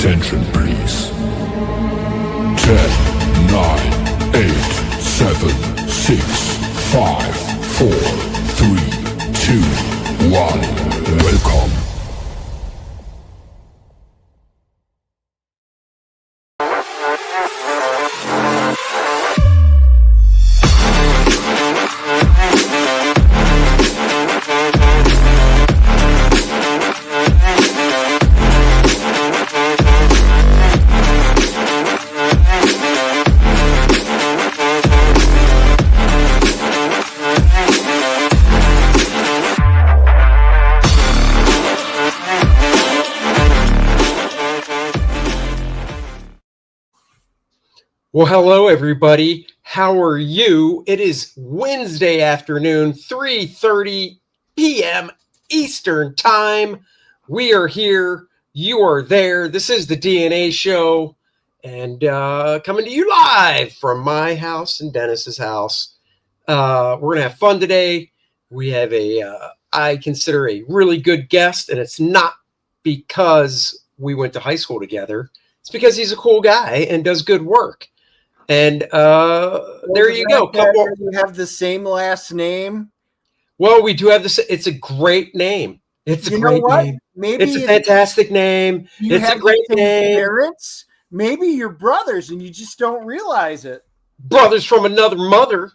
Attention, please. 10, 9, 8, 7, 6, 5, 4, 3, 2, 1. Welcome. Well, hello, everybody. How are you? It is Wednesday afternoon, 3:30 p.m. Eastern Time. We are here. You are there. This is the DNA Show, and coming to you live from my house and Dennis's house. We're going to have fun today. We have I consider a really good guest, and it's not because we went to high school together. It's because he's a cool guy and does good work. And there you go. You have the same last name. Well, we do have this. It's a great name. It's a great name. Maybe it's a fantastic name. It's a great name. Parents, maybe you're brothers and you just don't realize it. Brothers from another mother.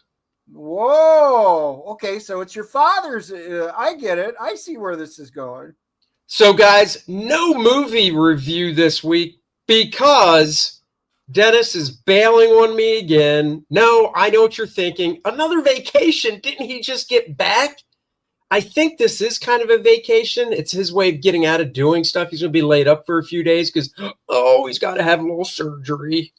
Whoa. Okay, so it's your father's. I get it. I see where this is going. So, guys, no movie review this week because Dennis is bailing on me again. No, I know what you're thinking. Another vacation. Didn't he just get back? I think this is kind of a vacation. It's his way of getting out of doing stuff. He's going to be laid up for a few days because, he's got to have a little surgery.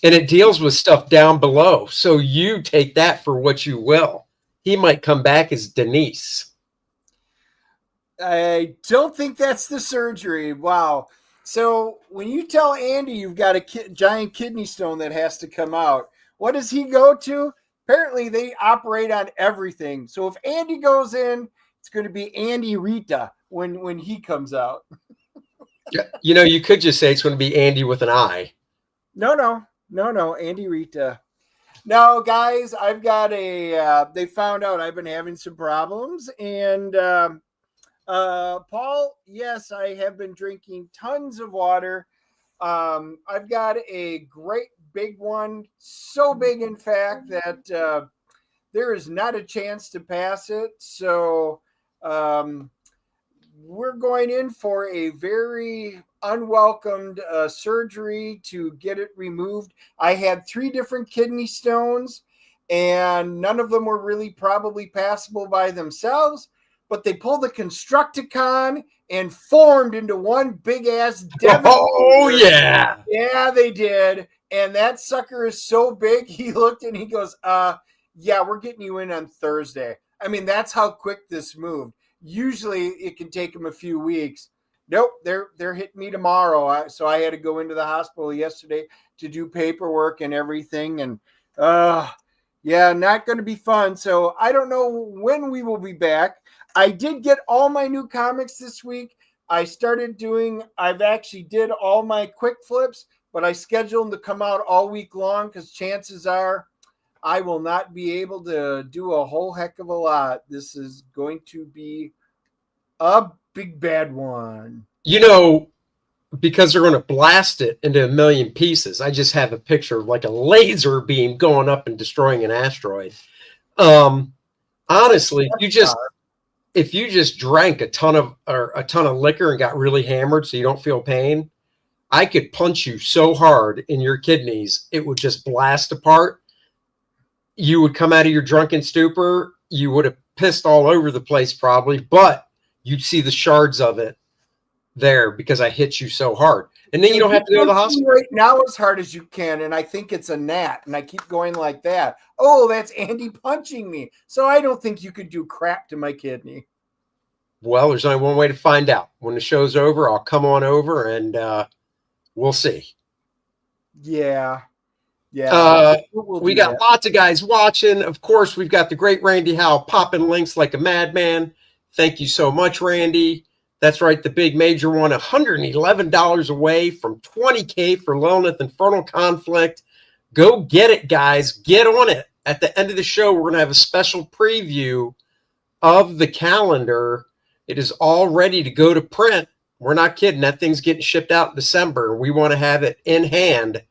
And it deals with stuff down below. So you take that for what you will. He might come back as Denise. I don't think that's the surgery. Wow. So when you tell Andy you've got a giant kidney stone that has to come out, what does he go to? Apparently they operate on everything. So if Andy goes in, it's going to be Andy Rita when he comes out. You know, you could just say it's going to be Andy with an I. No, Andy Rita. Now, guys, I've got they found out I've been having some problems, and Paul, yes, I have been drinking tons of water. I've got a great big one, so big, in fact, that there is not a chance to pass it. So we're going in for a very unwelcomed surgery to get it removed. I had 3 different kidney stones, and none of them were really probably passable by themselves. But they pulled the Constructicon and formed into one big ass devil. Oh, yeah. Yeah, they did. And that sucker is so big, he looked and he goes, yeah, we're getting you in on Thursday. I mean, that's how quick this moved. Usually it can take them a few weeks. Nope, they're hitting me tomorrow. So I had to go into the hospital yesterday to do paperwork and everything. And yeah, not going to be fun. So I don't know when we will be back. I did get all my new comics this week. I've actually did all my quick flips, but I scheduled them to come out all week long because chances are I will not be able to do a whole heck of a lot. This is going to be a big bad one. You know, because they're going to blast it into a million pieces. I just have a picture of like a laser beam going up and destroying an asteroid. Honestly, if you just drank a ton of liquor and got really hammered so you don't feel pain, I could punch you so hard in your kidneys, it would just blast apart. You would come out of your drunken stupor. You would have pissed all over the place probably, but you'd see the shards of it there because I hit you so hard. And then you don't have to go to the hospital. Right now as hard as you can, and I think it's a gnat, and I keep going like that. Oh, that's Andy punching me. So I don't think you could do crap to my kidney. Well, there's only one way to find out. When the show's over, I'll come on over and we'll see. Yeah. We got lots of guys watching. Of course, we've got the great Randy Howell popping links like a madman. Thank you so much, Randy. That's right, the big major one, $111 away from $20K for Lilith Infernal Conflict. Go get it, guys. Get on it. At the end of the show, we're going to have a special preview of the calendar. It is all ready to go to print. We're not kidding. That thing's getting shipped out in December. We want to have it in hand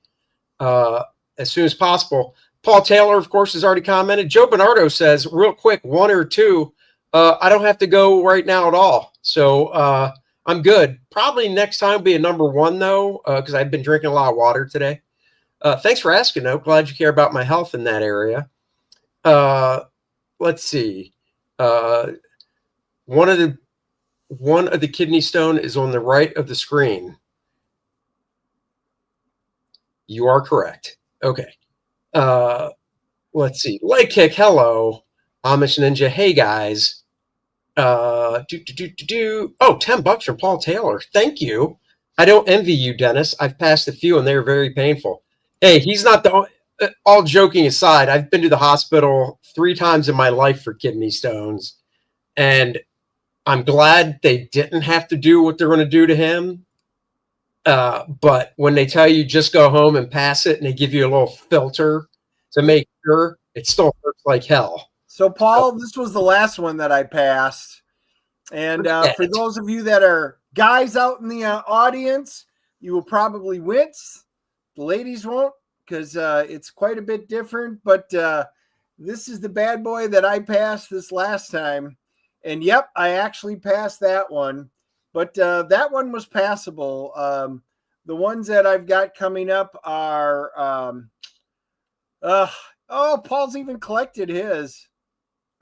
as soon as possible. Paul Taylor, of course, has already commented. Joe Bernardo says, real quick, 1 or 2. I don't have to go right now at all. So I'm good. Probably next time will be a number 1, though, because I've been drinking a lot of water today. Thanks for asking, though. Glad you care about my health in that area. Let's see. One of the kidney stone is on the right of the screen. You are correct. Okay. Let's see. Leg kick. Hello. Amish Ninja. Hey, guys. Oh, $10 from Paul Taylor. Thank you. I don't envy you, Dennis. I've passed a few and they're very painful. Hey, he's not the all joking aside. I've been to the hospital 3 times in my life for kidney stones, and I'm glad they didn't have to do what they're going to do to him. But when they tell you just go home and pass it, and they give you a little filter to make sure, it still hurts like hell. So, Paul, this was the last one that I passed. And for those of you that are guys out in the audience, you will probably wince. The ladies won't, because it's quite a bit different. But this is the bad boy that I passed this last time. And, yep, I actually passed that one. But that one was passable. The ones that I've got coming up are Paul's even collected his.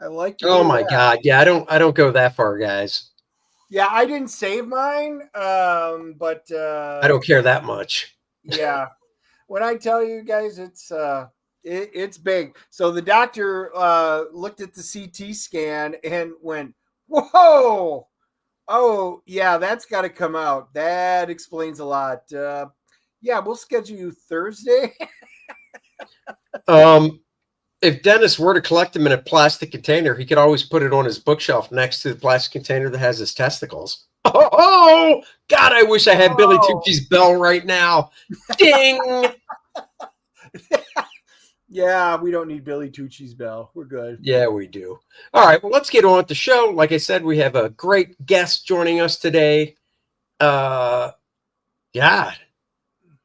I like. Oh my God! Yeah, I don't go that far, guys. Yeah, I didn't save mine, but I don't care that much. Yeah, when I tell you guys, it's big. So the doctor looked at the CT scan and went, "Whoa! Oh yeah, that's got to come out. That explains a lot." Yeah, we'll schedule you Thursday. If Dennis were to collect them in a plastic container, he could always put it on his bookshelf next to the plastic container that has his testicles. Oh, God, I wish I had Billy Tucci's bell right now. Ding! Yeah, we don't need Billy Tucci's bell. We're good. Yeah, we do. All right, well, let's get on with the show. Like I said, we have a great guest joining us today. Out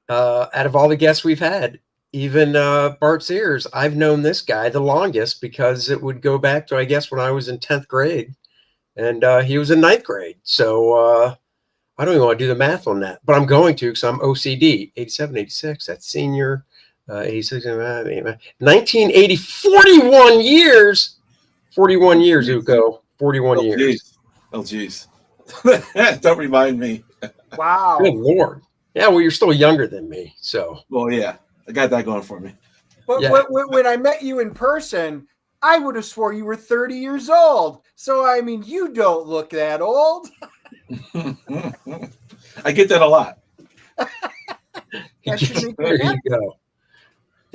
of all the guests we've had, even Bart Sears, I've known this guy the longest because it would go back to, I guess, when I was in 10th grade and he was in 9th grade. So I don't even want to do the math on that, but I'm going to because I'm OCD. 87, 86, that's senior. 86, 1980, 41 years. 41 years, Uko. 41 years. Geez. Oh, geez. Don't remind me. Wow. Good Lord. Yeah, well, you're still younger than me, so. Well, yeah. I got that going for me. But Yeah. when I met you in person, I would have swore you were 30 years old. So, I mean, you don't look that old. I get that a lot. That should make There you happy. you go.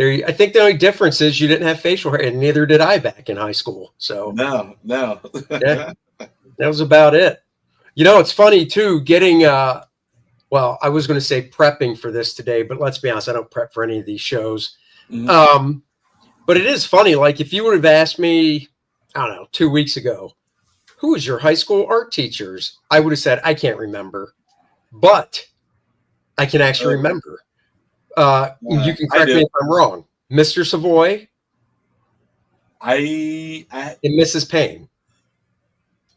I think the only difference is you didn't have facial hair, and neither did I back in high school. So No. yeah, that was about it. You know, it's funny too, getting well, I was going to say prepping for this today, but let's be honest, I don't prep for any of these shows. Mhm. But it is funny. Like if you would have asked me, I don't know, 2 weeks ago, who was your high school art teachers? I would have said, I can't remember, but I can actually remember. You can correct me if I'm wrong. Mr. Savoy I and Mrs. Payne.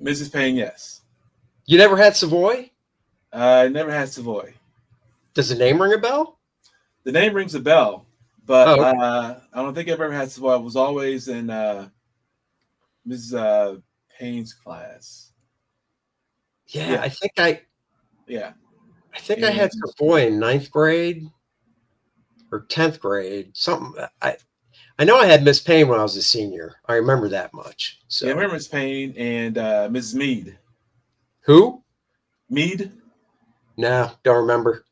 Mrs. Payne, yes. You never had Savoy? I never had Savoy. Does the name ring a bell? The name rings a bell, but Oh, okay. I don't think I've ever had Savoy. I was always in Mrs. Payne's class. Yeah, Yeah. I think I had And- Savoy in 9th grade or 10th grade. Something. I know I had Miss Payne when I was a senior. I remember that much. So Yeah, I remember Miss Payne and Mrs. Mead. who? Mead? No, don't remember.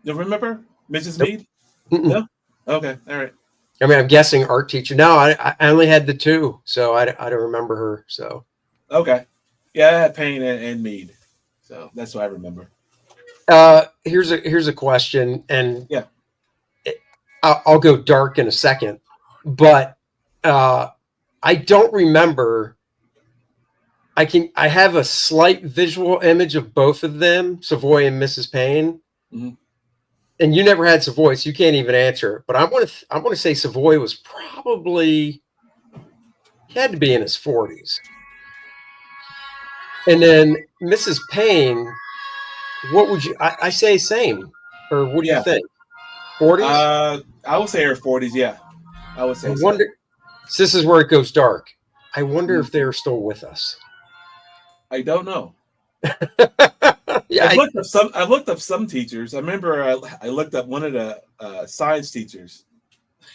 You remember Mrs. Nope. Mead? Mm-mm. No? Okay, all right. I mean, I'm guessing art teacher. No, I only had the 2, so I don't remember her. So Okay. Yeah, I had Payne and Mead. So that's what I remember. Here's a question, and Yeah. I'll go dark in a second, but I don't remember. I have a slight visual image of both of them, Savoy and Mrs. Payne. Mhm. And you never had Savoy, so you can't even answer it. But I want to say Savoy was probably, he had to be in his 40s. And then Mrs. Payne, what would you? I say same, or what do you Yeah. think? 40s? I would say her 40s. Yeah, I would say I so. wonder. So this is where it goes dark. I wonder if they're still with us. I don't know. Yeah, I looked up some teachers. I remember I looked up one of the science teachers.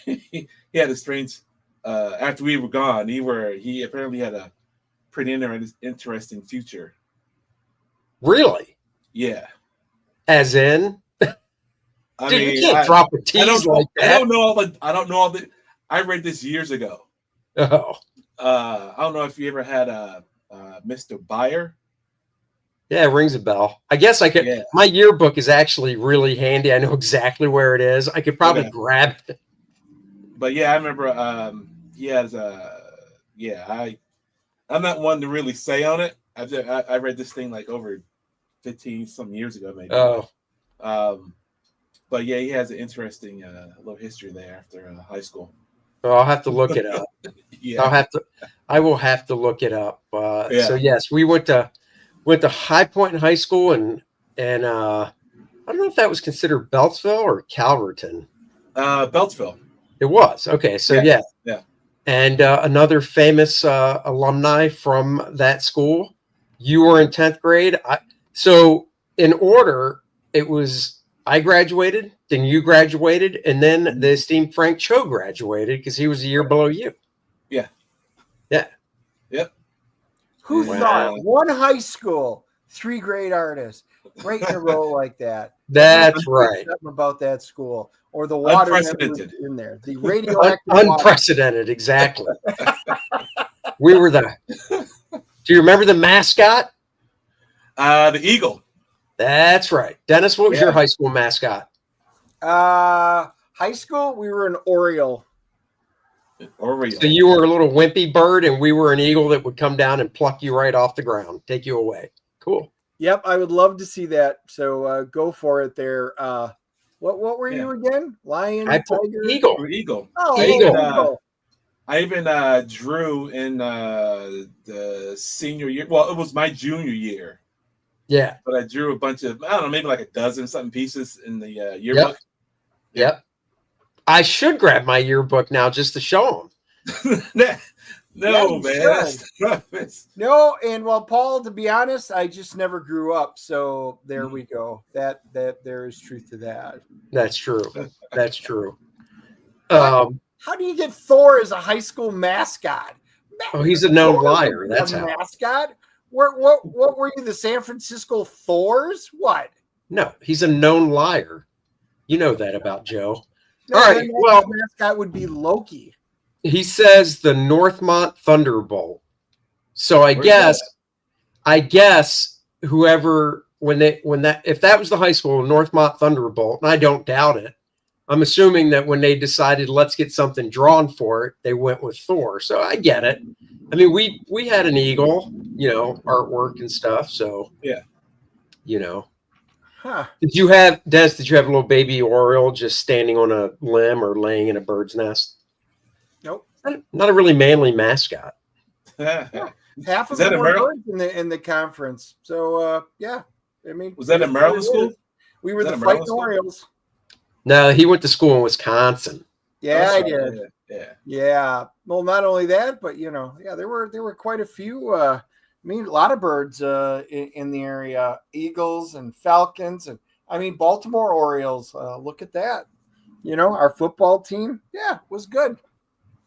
He had a strange. After we were gone, he apparently had a pretty interesting future. really? Yeah, As in, I dude, mean, you can't drop a tease like I that. don't know all the. I read this years ago. Oh, I don't know if you ever had Mr. Byer. yeah, it rings a bell. I guess I could. Yeah. My yearbook is actually really handy. I know exactly where it is. I could probably Okay. grab it. But yeah, I remember he has I'm not one to really say on it. I read this thing like over 15 some years ago maybe. Oh, But yeah, he has an interesting little history there after high school. well, I'll have to look it up. Yeah. I will have to look it up. Yeah. So yes, we went to High Point High School, and I don't know if that was considered Beltsville or Calverton. Beltsville. It was. Okay, so yeah. And another famous alumni from that school. You were in 10th grade. So in order, it was I graduated, then you graduated, and then the esteemed Frank Cho graduated because he was a year below you. Yeah. Yeah. Yep. Who Wow. thought one high school, 3 great artists, right in a row like that? That's right. Something about that school, or the water that was Unprecedented. in there, the radioactive water. Unprecedented, exactly. We were do you remember the mascot? The Eagle. That's right. Dennis, what was your high school mascot? High school, we were an Oriole. Oriole. So you were a little wimpy bird, and we were an eagle that would come down and pluck you right off the ground, take you away. Cool. Yep, I would love to see that. So go for it there. What were you again? Lion, I put tiger, eagle. Eagle. Oh, Eagle. I even drew in the senior year. Well, it was my junior year, Yeah. but I drew a bunch of, I don't know, maybe like a dozen something pieces in the yearbook. Yep. I should grab my yearbook now just to show them. No, you man. should. That's No, and well, Paul, to be honest, I just never grew up. So there we go. That there is truth to that. That's true. That's true. How do you get Thor as a high school mascot? Oh, he's a known Thor liar. was That's a how. mascot. What were you? The San Francisco Thors? What? No, he's a known liar. You know that about Joe. No, All right, then well- the mascot would be Loki. He says the Northmont Thunderbolt. So I Where's guess whoever if that was the high school, Northmont Thunderbolt, and I don't doubt it. I'm assuming that when they decided let's get something drawn for it, they went with Thor. So I get it. I mean, we had an eagle, artwork and stuff. So Yeah. Huh. Did you have a little baby Oriole just standing on a limb or laying in a bird's nest? Nope. Not a really manly mascot. Half of Is that them a were Maryland? birds in the conference. So yeah. I mean, Was that a it is Maryland what it school? is. We were Is the that a Maryland Fighting school? Orioles. No, he went to school in Wisconsin. Yeah, I That's right. did. Yeah. Yeah. Well, not only that, but there were quite a few. A lot of birds in the area, eagles and falcons, and Baltimore Orioles. Look at that. Our football team, was good.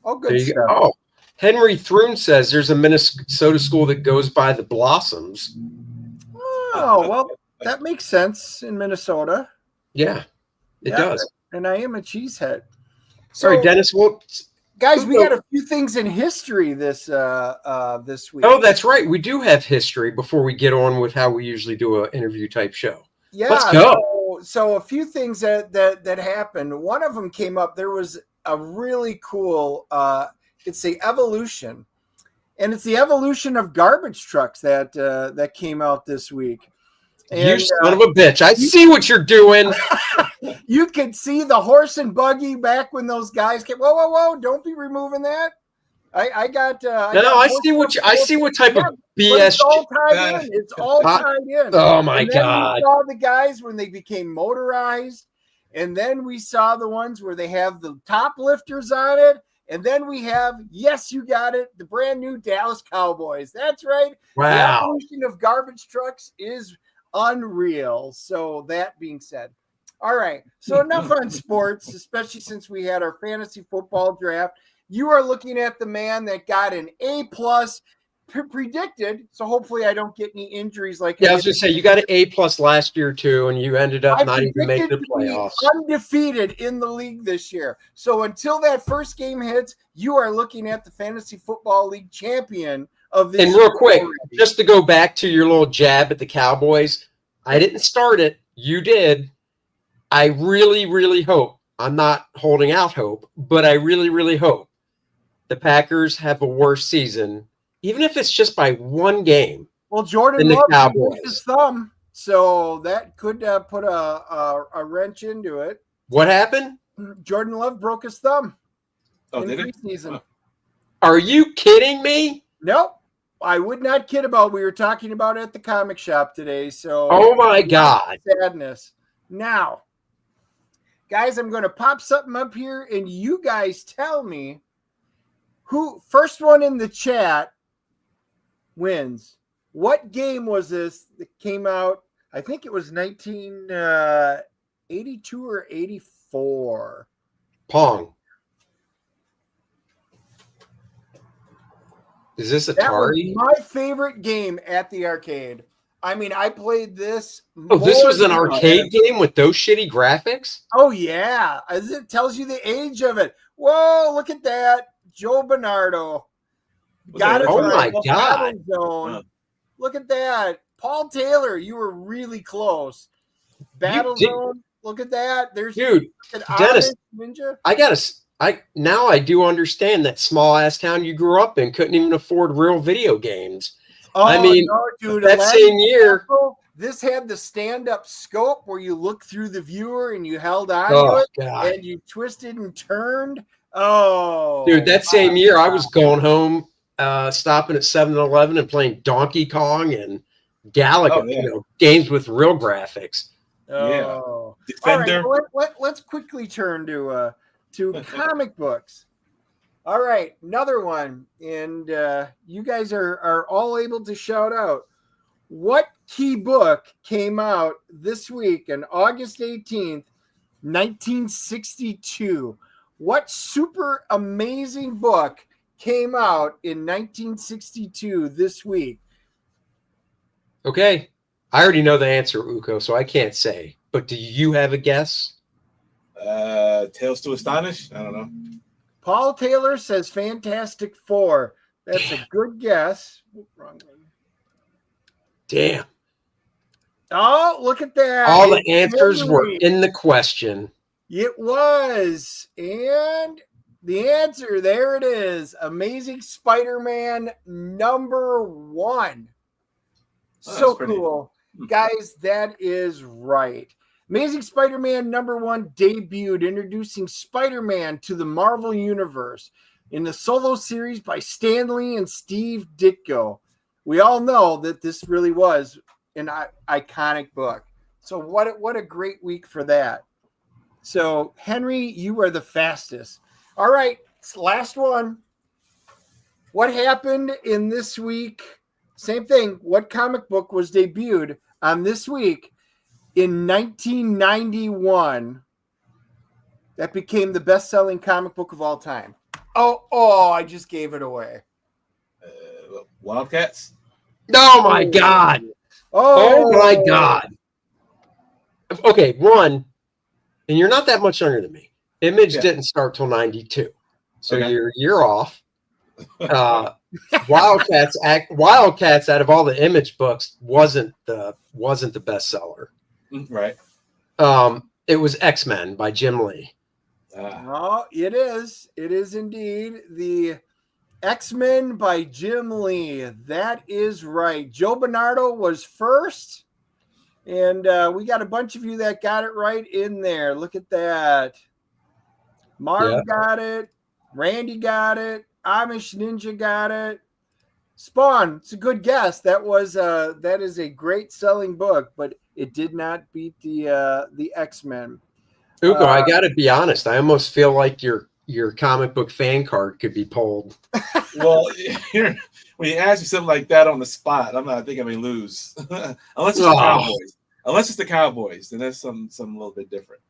All There good you go. stuff. Oh, Henry Thrun says there's a Minnesota school that goes by the Blossoms. Oh, well, that makes sense in Minnesota. Yeah, it Yeah. does. And I am a cheesehead. Sorry, Dennis. Well, Guys, we got a few things in history this week. Oh, that's right. We do have history before we get on with how we usually do an interview type show. Yeah, let's go. So a few things that happened. One of them came up. There was a really cool. It's the evolution, and it's the evolution of garbage trucks that came out this week. And, you son of a bitch! I see what you're doing. You could see the horse and buggy back when those guys came. Whoa! Don't be removing that. I see what type of BS. It's all tied in. It's all tied in. Oh my God! We saw the guys when they became motorized, and then we saw the ones where they have the top lifters on it, and then we have, yes, you got it, the brand new Dallas Cowboys. That's right. Wow. The evolution of garbage trucks is unreal. So that being said, all right. So enough on sports, especially since we had our fantasy football draft. You are looking at the man that got an A+ predicted. So hopefully I don't get any injuries like. Yeah, I was just say you got an A+ last year too, and you ended up not even making the playoffs. Undefeated in the league this year. So until that first game hits, you are looking at the fantasy football league champion of this. And real quick, just to go back to your little jab at the Cowboys, I didn't start it. You did. I really, really hope. I'm not holding out hope, but I really, really hope the Packers have a worse season, even if it's just by one game. Well, Jordan Love broke his thumb, so that could put a wrench into it. What happened? Jordan Love broke his thumb in preseason. Are you kidding me? Nope. I would not kid about. We were talking about it at the comic shop today. So, oh my God, sadness. Now, guys, I'm going to pop something up here, and you guys tell me who first one in the chat wins. What game was this that came out? I think it was 1982 or 84. Pong. Is this Atari? That was my favorite game at the arcade. I mean, I played this. Oh, this was an arcade game with those shitty graphics? Oh, yeah. As it tells you the age of it. Whoa, look at that. Joe Bernardo. Got it. Oh, my God. Zone. Look at that. Paul Taylor, you were really close. Battle Zone. Look at that. There's dude, Dennis, Ninja. Now I do understand that small ass town you grew up in couldn't even afford real video games. Oh, I mean, no, dude, that same year, this had the stand-up scope where you looked through the viewer and you held on to it, God. and you twisted and turned. Oh, dude, that same year I was going home, stopping at 7-Eleven and playing Donkey Kong and Galaga, games with real graphics. Oh, Defender. All right, let's quickly turn to comic books. All right, another one, and you guys are all able to shout out. What key book came out this week on August 18th, 1962? What super amazing book came out in 1962 this week? Okay, I already know the answer, Uko, so I can't say. But do you have a guess? Tales to Astonish? I don't know. Paul Taylor says Fantastic Four. That's a good guess. Wrong one. Damn. Oh, look at that. All the answers were in the question. It was. And the answer, there it is. Amazing Spider-Man #1. So cool. Guys, that is right. Amazing Spider-Man #1 debuted, introducing Spider-Man to the Marvel Universe in the solo series by Stan Lee and Steve Ditko. We all know that this really was an iconic book. So what a great week for that. So, Henry, you are the fastest. All right, last one. What happened in this week? Same thing. What comic book was debuted on this week? In 1991, that became the best-selling comic book of all time. Oh, I just gave it away. Wildcats? Oh, my God. Oh, my God. Okay, one, and you're not that much younger than me. Image didn't start till 92. So Okay. you're off. Wildcats out of all the Image books wasn't the bestseller. Right. It was X-Men by Jim Lee. Oh, it is. It is indeed the X-Men by Jim Lee. That is right. Joe Bernardo was first. And we got a bunch of you that got it right in there. Look at that. Marv got it. Randy got it. Amish Ninja got it. Spawn, it's a good guess. That is a great selling book, but it did not beat the X-Men. Ugo, I got to be honest. I almost feel like your comic book fan card could be pulled. Well, when you ask me something like that on the spot, I think I may lose. Unless it's the Cowboys. Unless it's the Cowboys, then that's some a little bit different.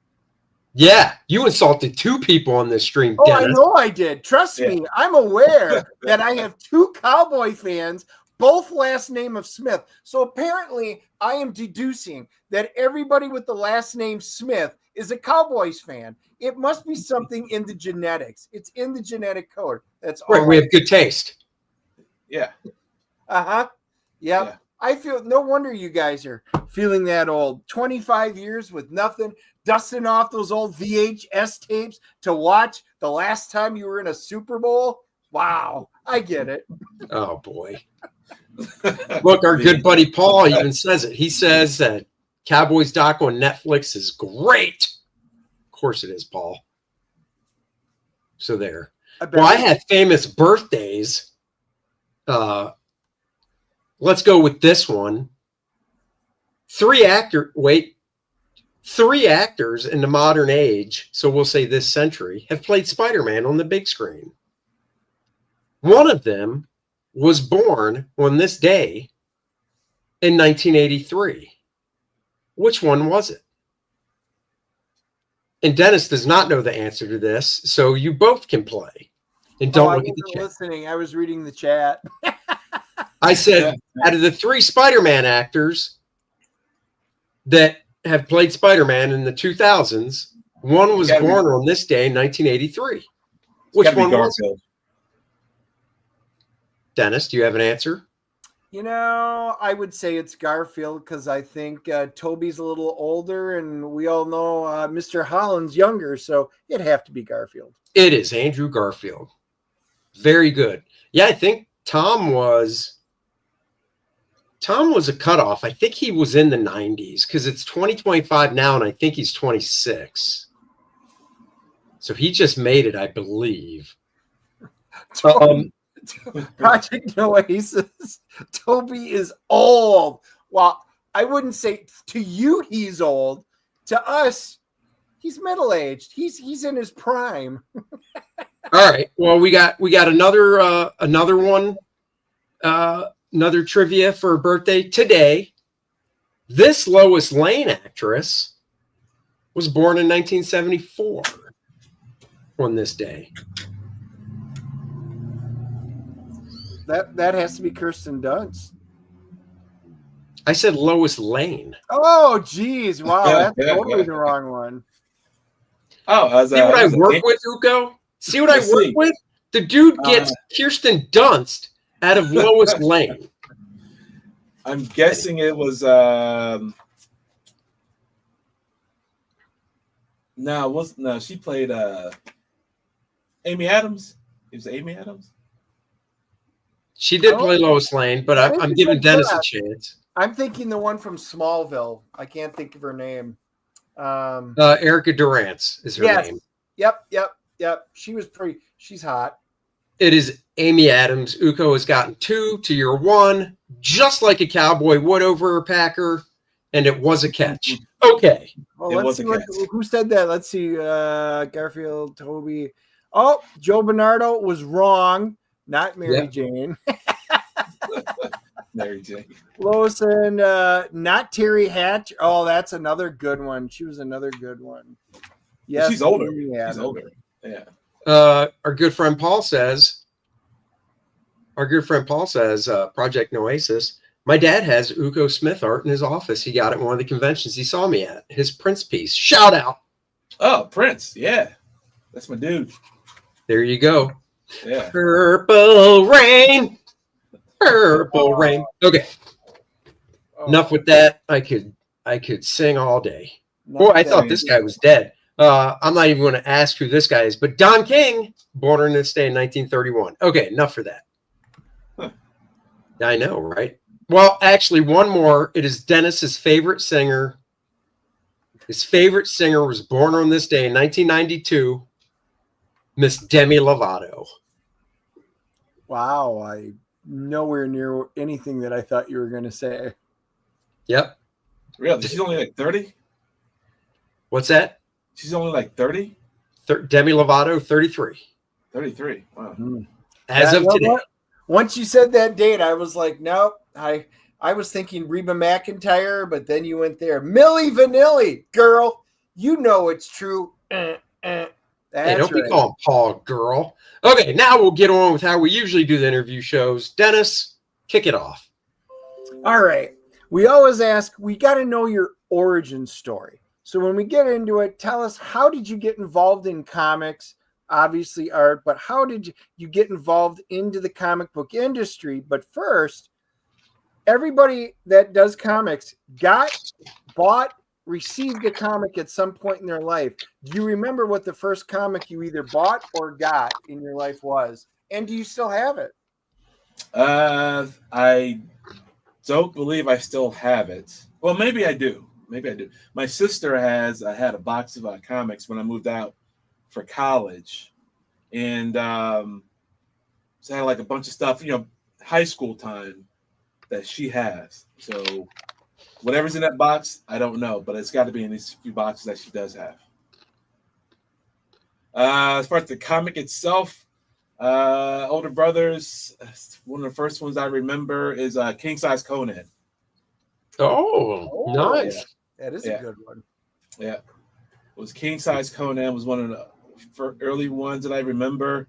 Yeah, you insulted two people on this stream, Oh, Dennis. I know I did. Trust me, I'm aware that I have two Cowboy fans, both last name of Smith. So apparently, I am deducing that everybody with the last name Smith is a Cowboys fan. It must be something in the genetics. It's in the genetic code. That's all. Right, we have good taste. Yeah. Yep. Yeah. I feel no wonder you guys are feeling that old. 25 years with nothing, dusting off those old VHS tapes to watch the last time you were in a Super Bowl. Wow, I get it. Oh boy. Look, our good buddy Paul even says it. He says that Cowboys doc on Netflix is great. Of course it is, Paul. So there. I had famous birthdays. Let's go with this one. Three actors in the modern age, so we'll say this century, have played Spider-Man on the big screen. One of them was born on this day in 1983. Which one was it? And Dennis does not know the answer to this, so you both can play. And don't look at the chat. Listening. I was reading the chat. I said, out of the three Spider-Man actors that have played Spider-Man in the 2000s, one was born on this day in 1983. Which one was it? Dennis, do you have an answer? You know, I would say it's Garfield because I think Toby's a little older, and we all know Mr. Holland's younger, so it'd have to be Garfield. It is Andrew Garfield. Very good. Yeah, I think Tom was a cutoff. I think he was in the 90s because it's 2025 now, and I think he's 26. So he just made it, I believe. Project Oasis. Toby is old. Well, I wouldn't say to you he's old. To us, he's middle-aged. He's in his prime. All right. Well, we got another one. Another trivia for her birthday today. This Lois Lane actress was born in 1974 on this day. That has to be Kirsten Dunst. I said Lois Lane. Oh, geez. Wow, that's totally the wrong one. Oh, see what I work with, Uko? See what I work with? The dude gets Kirsten Dunst out of Lois Lane. I'm guessing it was no, she played Amy Adams. It was Amy Adams. She did play Lois Lane, but I'm giving Dennis a chance. I'm thinking the one from Smallville. I can't think of her name. Erica Durance is her name. Yep. She's hot. It is Amy Adams. Uko has gotten 2 to your 1, just like a cowboy would over a Packer, and it was a catch. Okay. Well, let's see who said that. Let's see. Garfield, Toby. Oh, Joe Bernardo was wrong. Not Mary Jane. Mary Jane. Lois and not Terry Hatch. Oh, that's another good one. She was another good one. Yes, she's older. She's older. Yeah. Our good friend Paul says, Project Noasis, my dad has Uko Smith art in his office. He got it at one of the conventions he saw me at. His Prince piece. Shout out. Oh, Prince. Yeah. That's my dude. There you go. Yeah. Purple rain. Purple rain. Okay. Enough with that. I could sing all day. Boy, I thought this guy was dead. I'm not even going to ask who this guy is, but Don King, born on this day in 1931. Okay, enough for that. Huh. I know, right? Well, actually, one more. It is Dennis's favorite singer. His favorite singer was born on this day in 1992, Miss Demi Lovato. Wow, I nowhere near anything that I thought you were going to say. Yep. Really? She's only like 30? What's that? She's only like 30? Demi Lovato, 33. 33. Wow. As of today. What? Once you said that date, I was like, nope. I was thinking Reba McEntire, but then you went there. Milli Vanilli, girl. You know it's true. That's Hey, don't right. be calling Paul girl. Okay, now we'll get on with how we usually do the interview shows. Dennis, kick it off. All right. We always ask, we got to know your origin story. So when we get into it, tell us, how did you get involved in comics? Obviously art, but how did you get involved into the comic book industry? But first, everybody that does comics bought, received a comic at some point in their life. Do you remember what the first comic you either bought or got in your life was? And do you still have it? I don't believe I still have it. Well, maybe I do. My sister had a box of comics when I moved out for college, and so I had like a bunch of stuff, high school time that she has. So whatever's in that box, I don't know, but it's got to be in these few boxes that she does have. As far as the comic itself, older brothers, one of the first ones I remember is King Size Conan. Oh, nice. Yeah. That is a good one. Yeah, it was King Size Conan was one of the early ones that I remember.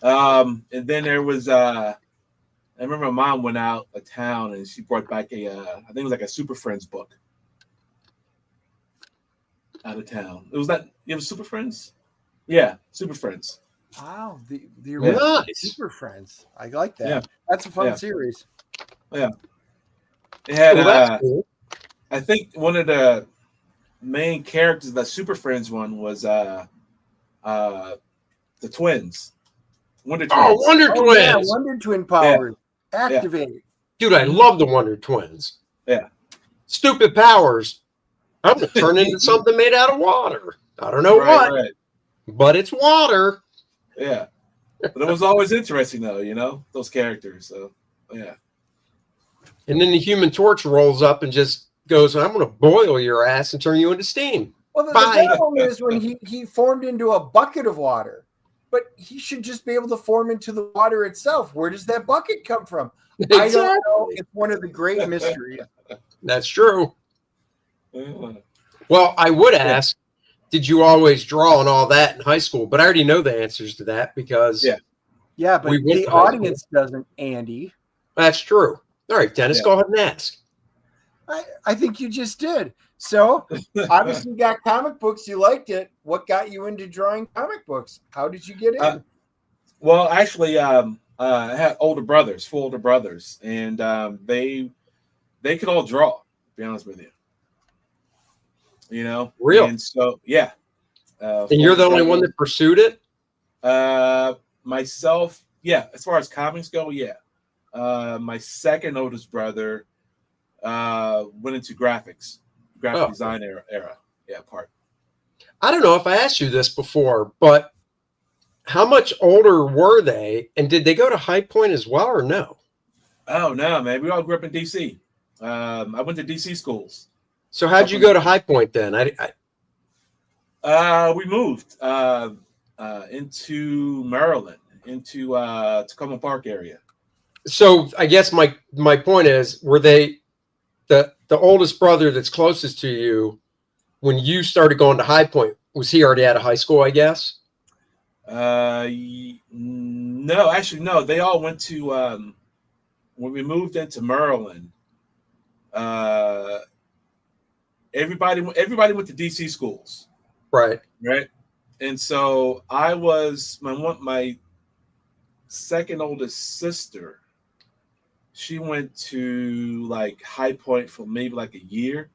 And then there was I remember my mom went out of town and she brought back I think it was like a Super Friends book out of town. It was Super Friends? Yeah, Super Friends. Wow, the original Nice. Super Friends. I like that. Yeah. That's a fun Yeah. series. Yeah. It had Well, that's cool. I think one of the main characters of that Super Friends one was the twins. Wonder Twins. Oh, Wonder Oh, yeah, Twins. Wonder Twin powers. Activate. Dude, I love the Wonder Twins. Yeah. Stupid powers. I'm going to turn into something made out of water. I don't know what, Right. but it's water. Yeah. But it was always interesting though, those characters. So yeah. And then the Human Torch rolls up and just goes, I'm going to boil your ass and turn you into steam. Well, the Bye. problem is when he formed into a bucket of water, but he should just be able to form into the water itself. Where does that bucket come from? I don't know. It's one of the great mysteries. That's true. Yeah. Well, I would ask, did you always draw and all that in high school? But I already know the answers to that because Yeah, but We went the to high audience doesn't, Andy. that's true. All right, Dennis, Yeah. go ahead and ask. I think you just did. So obviously you got comic books. You liked it. What got you into drawing comic books? How did you get in? Well, actually, I had full older brothers, and they could all draw. To be honest with you, Real. And so, yeah. And you're the only one that pursued it? Myself, yeah. As far as comics go, yeah. My second oldest brother went into graphic design era. Yeah, part. I don't know if I asked you this before, but how much older were they? And did they go to High Point as well or no? Oh no, man. We all grew up in DC. I went to DC schools. So how'd you go to High Point then? We moved into Maryland, into Tacoma Park area. So I guess my point is, were they the oldest brother that's closest to you when you started going to High Point? Was he already out of high school, I guess? No, actually, no. They all went to when we moved into Maryland. Everybody went to DC schools, Right. right? And so I was my second oldest sister. She went to like High Point for maybe like a year,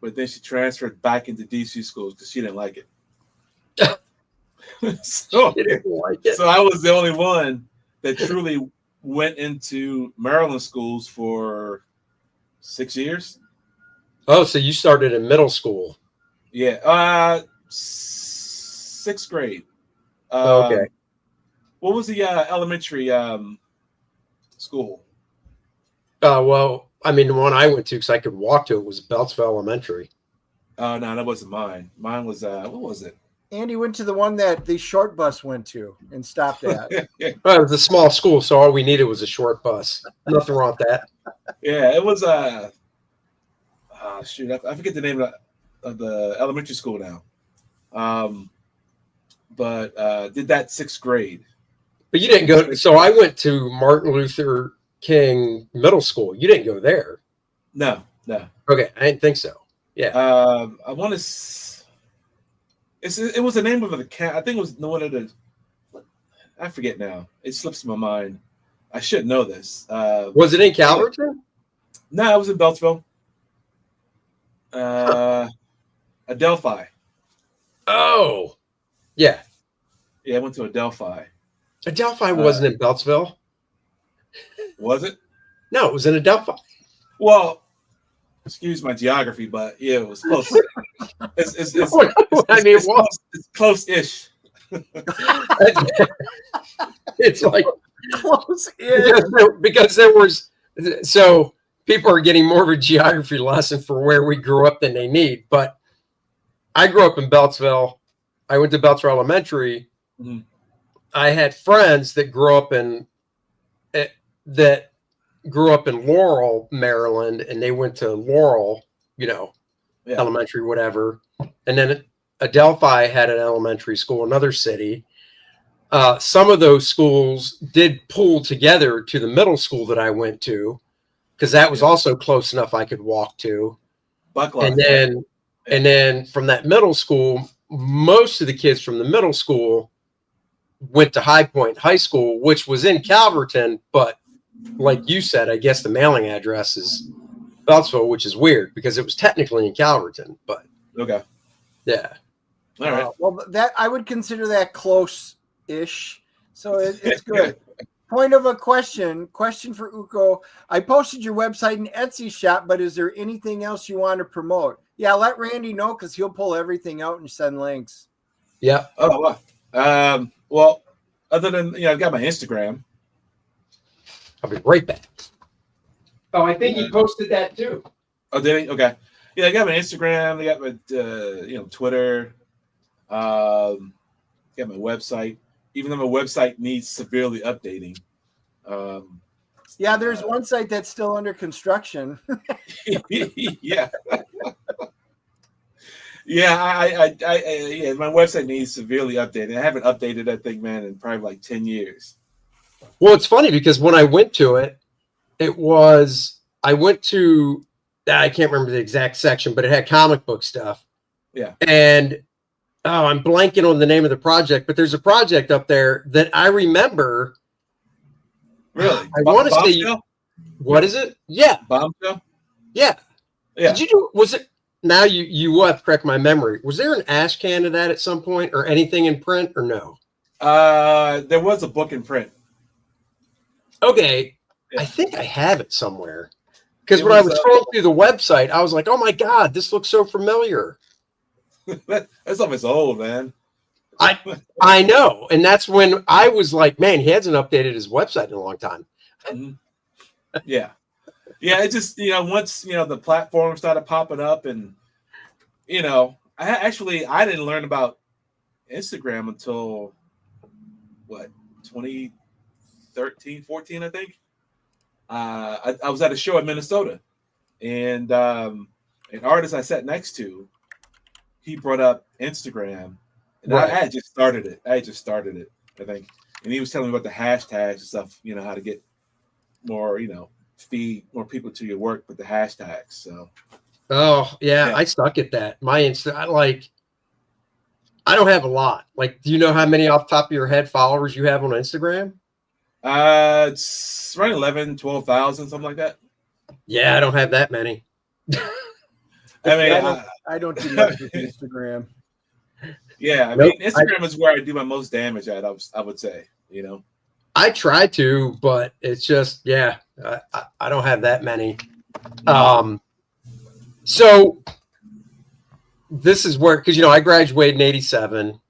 but then she transferred back into DC schools because she didn't like it. so, You didn't like it. so I was the only one that truly went into Maryland schools for 6 years. Oh, so you started in middle school. Yeah, sixth grade. Okay. What was the elementary school? Well, I mean, the one I went to, because I could walk to it, was Beltsville Elementary. Oh no, that wasn't mine. Mine was what was it? Andy went to the one that the short bus went to and stopped at. Well, it was a small school, so all we needed was a short bus. Nothing wrong with that. Yeah, it was shoot, I forget the name of the elementary school now. But did that sixth grade. But you didn't go. So I went to Martin Luther King Middle School. You didn't go there. No. Okay, I didn't think so. Yeah. I want to. It was the name of the cat. I think it was one of the. I forget now. It slips my mind. I should know this. Was it in Calverton? No, it was in Beltsville. Adelphi. Oh, yeah. Yeah, I went to Adelphi. Adelphi wasn't in Beltsville. Was it? No, it was in Adelphi. Well, excuse my geography, but yeah, it was close. It's close-ish. It's like Close because there was, so people are getting more of a geography lesson for where we grew up than they need. But I grew up in Beltsville. I went to Beltsville Elementary. Mm-hmm. I had friends that grew up in Laurel, Maryland, and they went to Laurel, elementary, whatever. And then Adelphi had an elementary school, another city. Some of those schools did pull together to the middle school that I went to, because that was also close enough I could walk to. Buckline. And then from that middle school, most of the kids from the middle school went to High Point High School, which was in Calverton, but like you said, I guess the mailing address is Beltsville, which is weird because it was technically in Calverton, okay. Yeah. All right. Well, that I would consider that close-ish. So it's good. Point of a question for Uko. I posted your website and Etsy shop, but is there anything else you want to promote? Yeah, let Randy know because he'll pull everything out and send links. Yeah. Oh, wow. Well, other than, I've got my Instagram. I'll be right back. Oh, I think he posted that too. Oh, did he? Okay. Yeah, I got my Instagram. I got my, Twitter. Got my website. Even though my website needs severely updating. Yeah, there's one site that's still under construction. Yeah. Yeah, my website needs severely updated. I haven't updated that thing, man, in probably like 10 years. Well, it's funny because when I went to it, I went to, I can't remember the exact section, but it had comic book stuff. Yeah. And, I'm blanking on the name of the project, but there's a project up there that I remember. Really? I want to say, what is it? Yeah. Bombshell? Yeah. Yeah. Did you do, was it, now you will have to correct my memory. Was there an ash can of that at some point or anything in print or no? There was a book in print. Okay. Yeah. I think I have it somewhere. Because when I was scrolling through the website, I was like, oh my God, this looks so familiar. That's almost old, man. I know. And that's when I was like, man, he hasn't updated his website in a long time. Mm-hmm. Yeah. Yeah, it just, once, the platform started popping up and, I didn't learn about Instagram until, 2013, 14, I think. I was at a show in Minnesota, and an artist I sat next to, he brought up Instagram, and Right. I had just started it. I think. And he was telling me about the hashtags and stuff, how to get more, feed more people to your work with the hashtags. So Oh, yeah. I suck at that. My I don't have a lot. Like, do you know how many off the top of your head followers you have on Instagram? It's around 11, 12,000, something like that. Yeah, I don't have that many. I mean, I don't do much with Instagram. yeah, I mean, Instagram is where I do my most damage at. I would say, you know. I try to, but it's just, yeah, I don't have that many. So this is where, because, you know, I graduated in 87.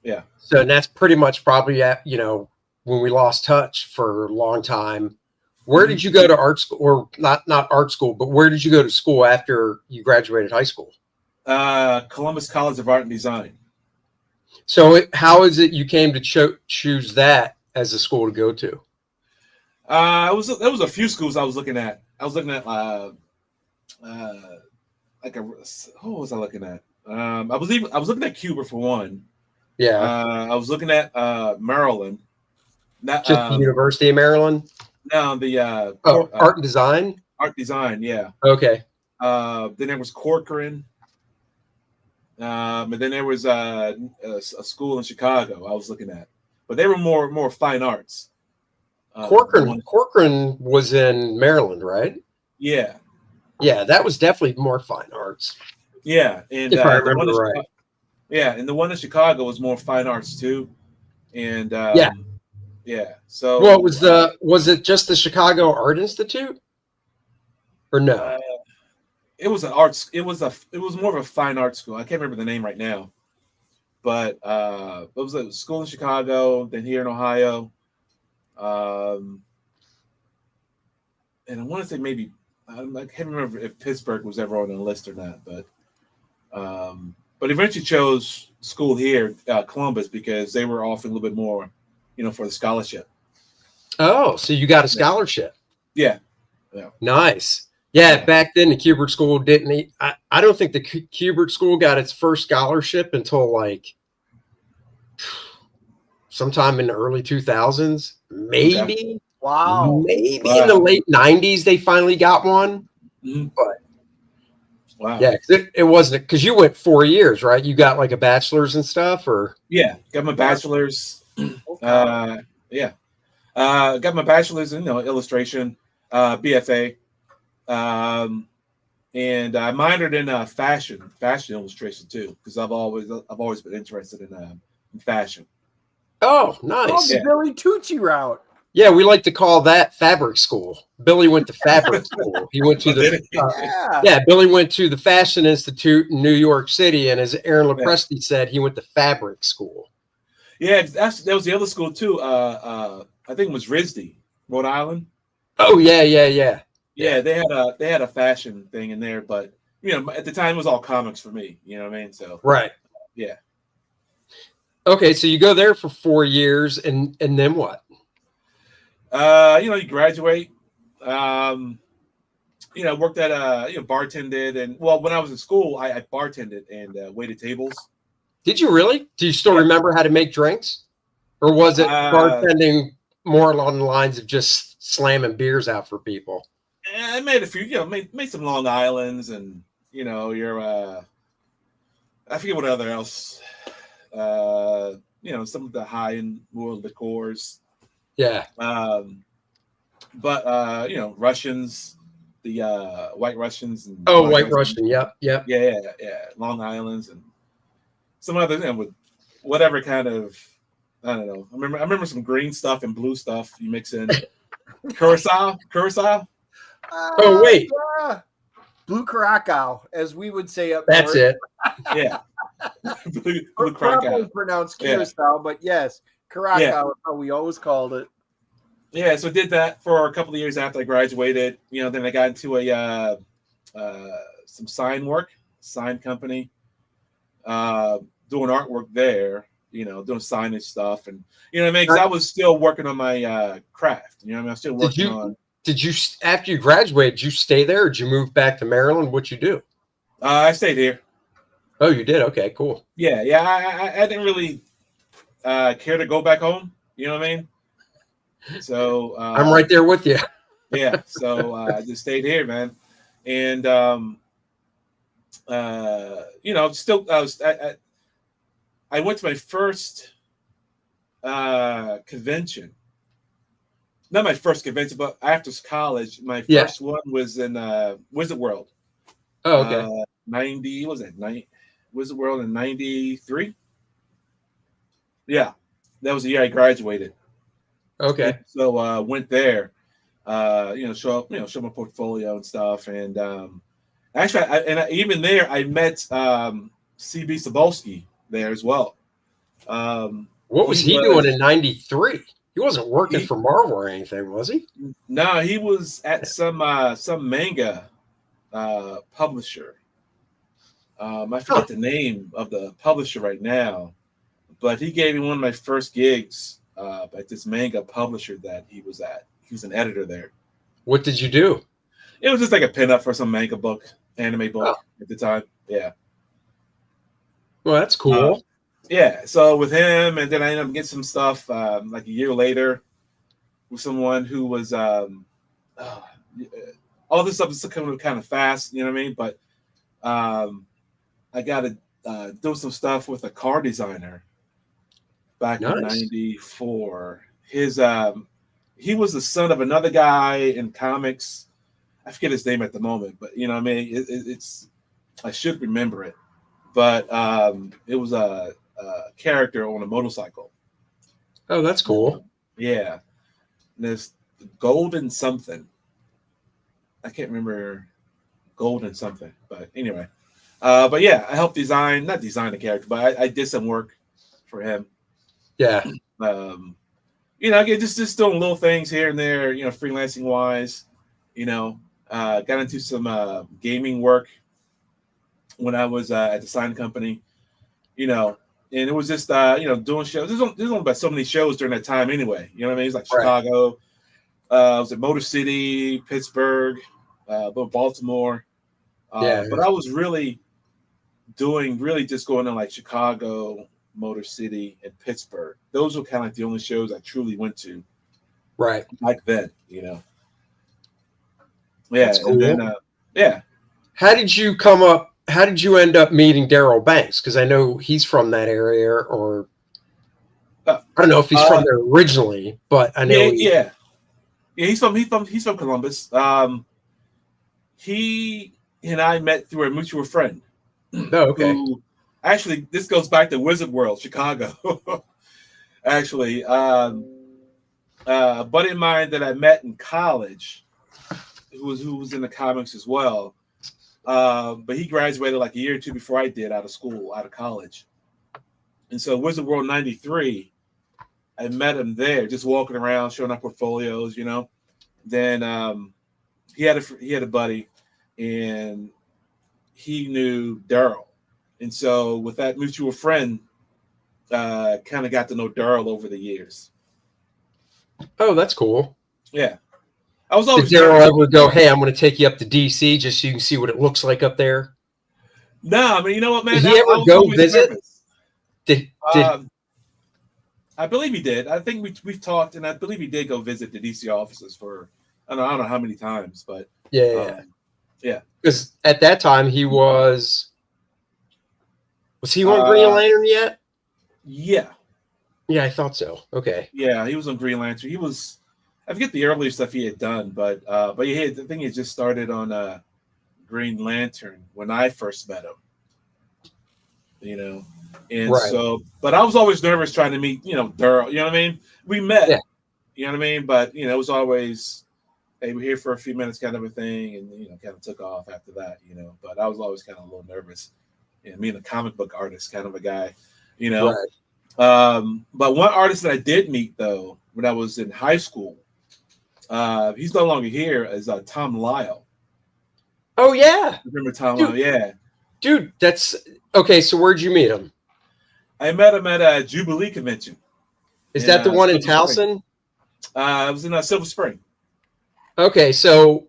Yeah. So and that's pretty much probably at, you know, when we lost touch for a long time. Where did you go to art school, or not art school, but where did you go to school after you graduated high school? Columbus College of Art and Design. So how is it you came to choose that as a school to go to? There was a few schools I was looking at. I was looking at what was I looking at? I was looking at Cuba for one. Yeah. I was looking at Maryland. Just the University of Maryland? No, the art and design? Art design, yeah. Okay. Then there was Corcoran. And then there was a school in Chicago I was looking at. But they were more fine arts. Corcoran was in Maryland, right? Yeah. Yeah, that was definitely more fine arts. Yeah, and if I remember right. Yeah, and the one in Chicago was more fine arts too. And yeah. So well, was it just the Chicago Art Institute? Or no? It was an arts. It was more of a fine art school. I can't remember the name right now, but it was a school in Chicago, then here in Ohio, and I want to say maybe I can't remember if Pittsburgh was ever on the list or not, but eventually chose school here, Columbus, because they were offering a little bit more, you know, for the scholarship. Oh, so you got a scholarship? Yeah. Nice. Yeah, back then the Kubert School didn't. I don't think the Kubert School got its first scholarship until like sometime in the early 2000s, maybe. Okay. Wow. Maybe in the late 90s they finally got one. Mm-hmm. But wow. Yeah, it wasn't because you went 4 years, right? You got like a bachelor's and stuff, or got my bachelor's. Got my bachelor's in illustration, BFA. And I minored in fashion illustration too, because I've always been interested in fashion. Oh, nice. Oh, the Billy Tucci route. Yeah, we like to call that fabric school. Billy went to fabric school. He went to the Billy went to the Fashion Institute in New York City, and as Aaron Lopresti said, he went to fabric school. Yeah, that was the other school too. I think it was RISD, Rhode Island. Oh yeah. Yeah, they had a fashion thing in there, but you know, at the time it was all comics for me. You know what I mean? So right. Yeah. Okay, so you go there for 4 years, and then what? You graduate. Worked at bartended, and when I was in school, I bartended and waited tables. Did you really? Do you still remember how to make drinks, or was it bartending more along the lines of just slamming beers out for people? I made a few. Made some Long Islands, and I forget what other else. Some of the high end more liqueurs. Yeah. Russians, the White Russians. And White Russian. Yep. Yeah. Long Islands and some other, with whatever kind of, I don't know. I remember some green stuff and blue stuff you mix in. Curacao. Oh wait. Yeah. Blue Curacao, as we would say up That's north. it. Yeah. Blue Curacao. Pronounced Curacao, but yes, Curacao is how we always called it. Yeah, so I did that for a couple of years after I graduated. Then I got into some sign company, doing artwork there. Doing signage stuff, and because I was still working on my craft. I'm still working on. Did you after you graduated? Did you stay there, or did you move back to Maryland? What'd you do? I stayed here. Oh, you did? Okay, cool. Yeah. I didn't really care to go back home. You know what I mean? So I'm right there with you. Yeah. So I just stayed here, man, and still I went to my first convention. Not my first convention, but after college, my Yeah. first one was in Wizard World. Oh, okay. 90, what was it? Wizard World in 93? Yeah. That was the year I graduated. Okay. And so went there, show my portfolio and stuff. And actually, even there, I met CB Cebulski there as well. What was he doing in 93? He wasn't working for Marvel or anything, was he? No, he was at some manga publisher. I forget the name of the publisher right now, but he gave me one of my first gigs at this manga publisher that he was at. He was an editor there. What did you do? It was just like a pinup for some manga book, anime book at the time. Yeah. Well, that's cool. Yeah. So with him, and then I ended up getting some stuff like a year later with someone who was all this stuff is coming kind of fast, you know what I mean? But I got to do some stuff with a car designer back in '94. He was the son of another guy in comics. I forget his name at the moment, but you know what I mean? It's I should remember it. But it was a character on a motorcycle. Oh, that's cool. Yeah. And there's Golden something. I can't remember Golden something, but anyway. But yeah, I helped not design the character, but I did some work for him. Yeah. Just doing little things here and there, freelancing wise, got into some gaming work when I was at the sign company, and it was just, doing shows. There's only about so many shows during that time anyway. You know what I mean? It's like Chicago, I was at Motor City, Pittsburgh, Baltimore. But I was really just going to like Chicago, Motor City, and Pittsburgh. Those were kind of like the only shows I truly went to. Right. Back then, Yeah. That's cool. And then, yeah. How did you end up meeting Daryl Banks? Because I know he's from that area, or I don't know if he's from there originally, but I know. Yeah, he's from Columbus. He and I met through a mutual friend. Oh, okay. Who, actually, this goes back to Wizard World, Chicago. Actually, a buddy of mine that I met in college, who was in the comics as well. But he graduated like a year or two before I did out of college. And so Wizard World 93, I met him there, just walking around, showing our portfolios, Then he had a buddy, and he knew Daryl. And so with that mutual friend, kind of got to know Daryl over the years. Oh, that's cool. Yeah. I was always. Did Daryl ever go, "Hey, I'm going to take you up to DC just so you can see what it looks like up there"? No, I mean, you know what, man? Did he ever go visit? Did I believe he did. I think we've talked, and I believe he did go visit the DC offices for I don't know how many times, but yeah. Because at that time he was he on Green Lantern yet? Yeah. Yeah, I thought so. Okay. Yeah, he was on Green Lantern. He was. I forget the earlier stuff he had done, but I think he just started on Green Lantern when I first met him. And so, but I was always nervous trying to meet, Daryl. You know what I mean? We met, you know what I mean? But it was always, hey, we're here for a few minutes, kind of a thing, and kind of took off after that. But I was always kind of a little nervous. Being a comic book artist, kind of a guy, Right. But one artist that I did meet though when I was in high school. He's no longer here as Tom Lyle. Oh yeah, Remember Tom Lyle? Yeah, dude. That's okay. So where'd you meet him? I met him at a Jubilee convention. Is that the one in Towson? It was in Silver Spring. Okay, so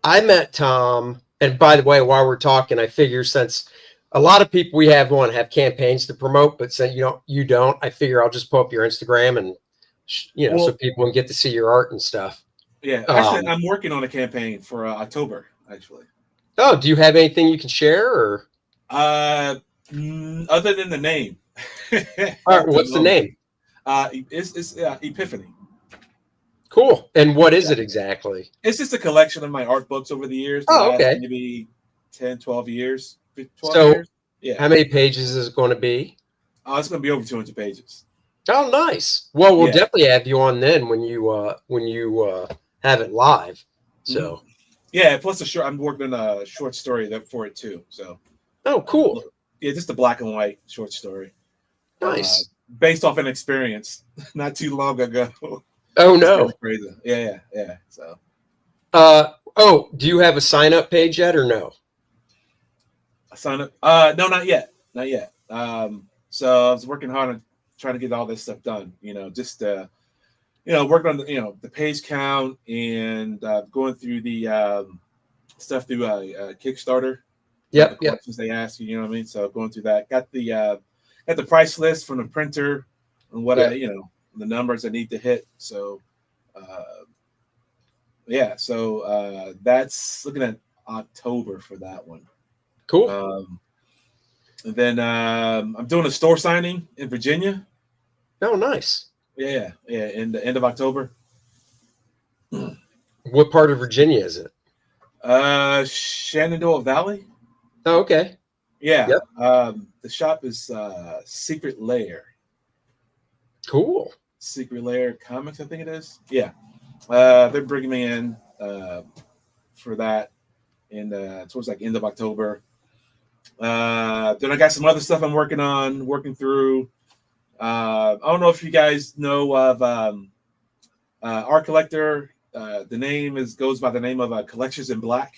I met Tom, and by the way, while we're talking, I figure since a lot of people we have have campaigns to promote, but since you don't, I figure I'll just pull up your Instagram and. So people can get to see your art and stuff. Yeah, actually, I'm working on a campaign for October. Actually. Oh, do you have anything you can share, or? Other than the name, All right, what's the name? It's Epiphany. Cool. And what is it exactly? It's just a collection of my art books over the years. The Oh, last okay. maybe 10, 12 years. 12 So, years. Yeah. how many pages is it going to be? It's going to be over 200 pages. Oh, nice. Well, we'll Yeah. definitely have you on then when you have it live. So, yeah. Plus a short. I'm working on a short story for it too. So. Oh, cool. Yeah, just a black and white short story. Nice. Based off an experience not too long ago. Oh no. Crazy. Yeah. So. Oh, do you have a sign up page yet or no? A sign up? No, not yet. Not yet. So I was working hard on trying to get all this stuff done. Just working on the page count and going through the stuff through Kickstarter. Yep. The questions they ask you, what I mean. So going through that, got the price list from the printer and what the numbers I need to hit. So, So that's looking at October for that one. Cool. And then I'm doing a store signing in Virginia. Oh, nice. Yeah. In the end of October. What part of Virginia is it? Shenandoah Valley. Oh, okay. Yeah. Yep. The shop is Secret Lair. Cool. Secret Lair Comics, I think it is. Yeah. They're bringing me in for that in towards like end of October. Then I got some other stuff I'm working through. I don't know if you guys know of Art Collector. The name goes by the name of Collections in Black.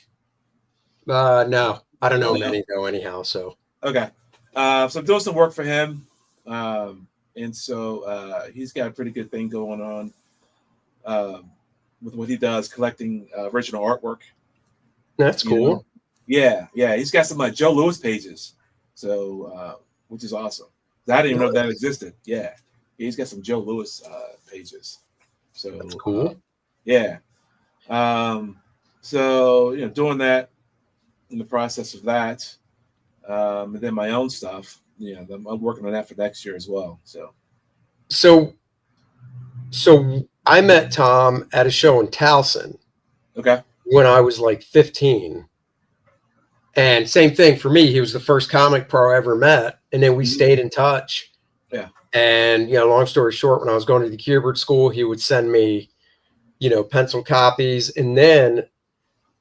No, I don't know many though anyhow. So okay. So I'm doing some work for him. And so he's got a pretty good thing going on with what he does, collecting original artwork. That's cool. Yeah. He's got some Joe Louis pages, so which is awesome. I didn't even know that existed. Yeah, he's got some Joe Louis pages. So that's cool. Yeah. So doing that in the process of that, and then my own stuff. I'm working on that for next year as well. So I met Tom at a show in Towson. Okay. When I was like 15. And same thing for me. He was the first comic pro I ever met. And then we stayed in touch. Yeah. And, long story short, when I was going to the Kubert school, he would send me, pencil copies. And then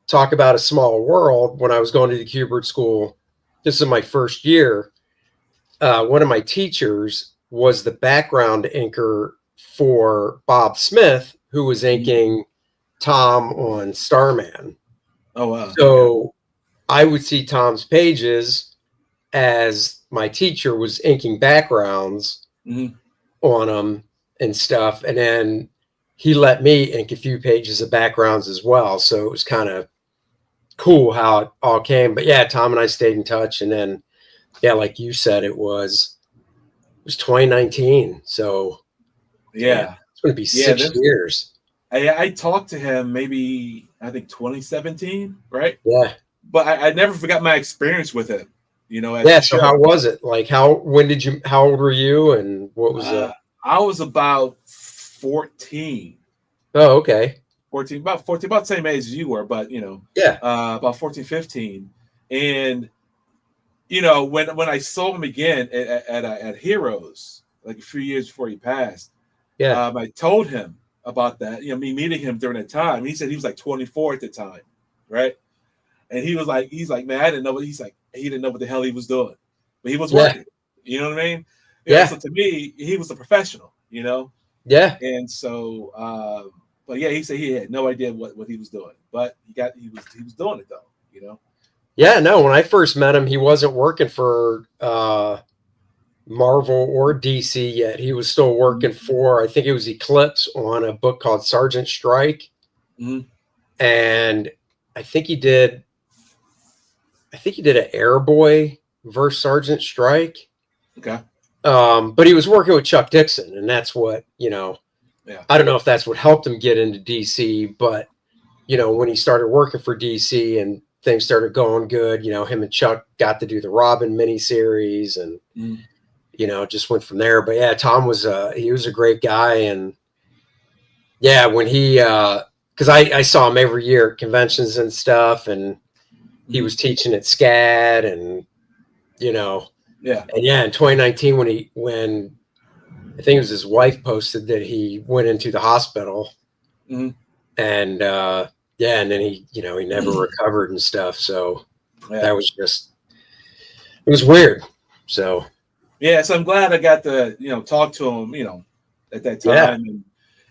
talk about a small world. When I was going to the Kubert school, this is my first year. One of my teachers was the background inker for Bob Smith, who was inking Tom on Starman. Oh, wow. So I would see Tom's pages as my teacher was inking backgrounds on them and stuff. And then he let me ink a few pages of backgrounds as well. So it was kind of cool how it all came. But yeah, Tom and I stayed in touch. And then, yeah, like you said, it was 2019. So yeah, it's going to be 6 years. I talked to him maybe, I think 2017, right? Yeah. But I never forgot my experience with him, So how was it? Like how old were you and what was it? I was about 14. Oh, okay. 14, about the same age as you were, but about 14, 15. And when I saw him again at Heroes, like a few years before he passed, I told him about that, me meeting him during that time. He said he was like 24 at the time, right? And he's like, man, I didn't know he didn't know what the hell he was doing, but he was working. You know what I mean? So to me, he was a professional, Yeah. And so, but yeah, he said he had no idea what he was doing, but he was doing it though, Yeah, no. When I first met him, he wasn't working for Marvel or DC yet. He was still working for, I think it was Eclipse on a book called Sergeant Strike. And I think he did an Airboy versus Sergeant Strike. Okay. But he was working with Chuck Dixon, and that's what, I don't know if that's what helped him get into DC, but when he started working for DC and things started going good, him and Chuck got to do the Robin miniseries and just went from there. But yeah, Tom was he was a great guy, and yeah, when he because I saw him every year at conventions and stuff, and he was teaching at SCAD, and Yeah. and yeah, in 2019 when I think it was his wife posted that he went into the hospital, Mhm. and yeah, and then he never recovered and stuff. So Yeah. that was it was weird. So Yeah, so I'm glad I got to talk to him at that time,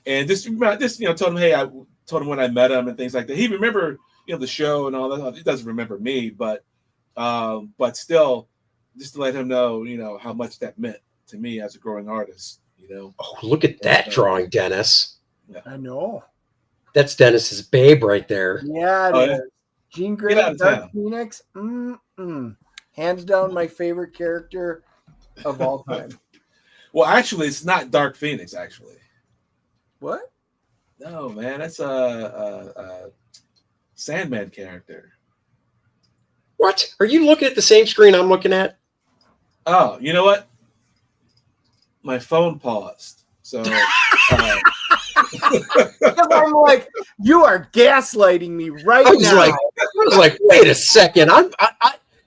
and just told him, hey, I told him when I met him and things like that. He remembered the show and all that. He doesn't remember me, but still, just to let him know how much that meant to me as a growing artist. Oh, look at that drawing, Dennis. Yeah. I know. That's Dennis's babe right there. Yeah, it is. Jean Grey, Get out of Dark town. Phoenix. Hands down, my favorite character of all time. Well, actually, it's not Dark Phoenix. Actually, What? no, man, that's a Sandman character. What? Are you looking at the same screen I'm looking at? Oh, you know what? My phone paused. So I'm like, you are gaslighting me right I was now. like, wait a second.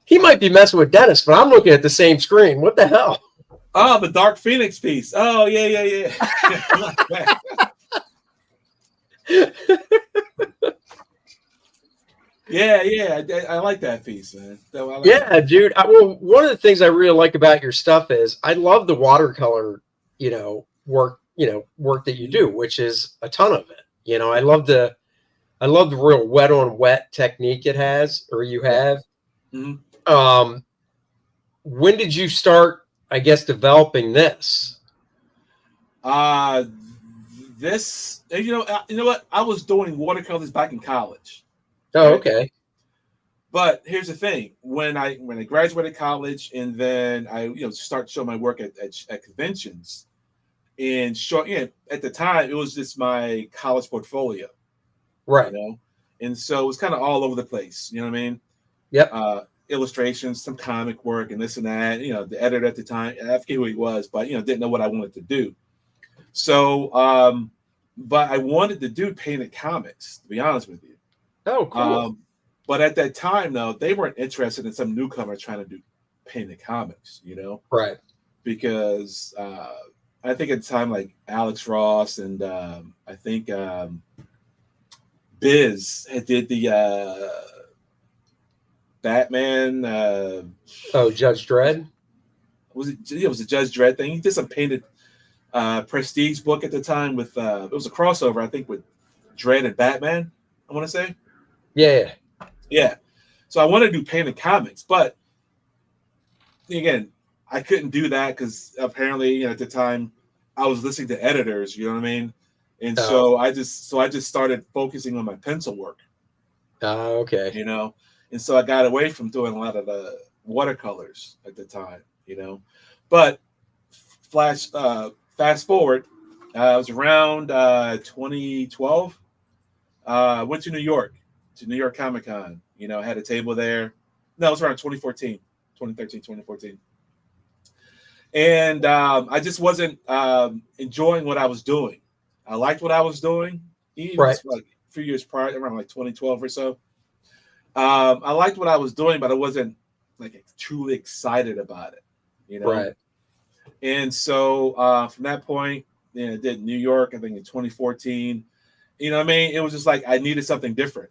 He might be messing with Dennis, but I'm looking at the same screen. What the hell? oh, the Dark Phoenix piece. Oh, yeah. Yeah, I like that piece, man. Yeah, dude. Well, one of the things I really like about your stuff is I love the watercolor, work that you do, which is a ton of it. I love the real wet on wet technique it has, or you have. Mm-hmm. When did you start, I guess, developing this? This, you know what? I was doing watercolors back in college. Oh, okay. But here's the thing: when I graduated college, and then I start showing my work at conventions, and at the time it was just my college portfolio, Right. And so it was kind of all over the place. You know what I mean? Yep. Illustrations, some comic work, and this and that. The editor at the time, I forget who he was, but didn't know what I wanted to do. So, but I wanted to do painted comics, to be honest with you. Oh, cool. But at that time, though, they weren't interested in some newcomer trying to do painted comics, Right. Because I think at the time, like Alex Ross and I think Biz had did the Batman. Judge Dredd? Was it a Judge Dredd thing? He did some painted prestige book at the time with it was a crossover, I think, with Dredd and Batman, I want to say. Yeah. So I want to do painted comics, but again, I couldn't do that because apparently at the time I was listening to editors, you know what I mean? And so I just started focusing on my pencil work. Okay. And so I got away from doing a lot of the watercolors at the time, But fast forward, it was around 2012. I went to New York Comic Con. Had a table there. No, it was around 2013, 2014. And I just wasn't enjoying what I was doing. I liked what I was doing, even like a few years prior, around like 2012 or so. I liked what I was doing, but I wasn't like truly excited about it, Right. And so from that point, I did New York, I think in 2014. What I mean? It was just like I needed something different,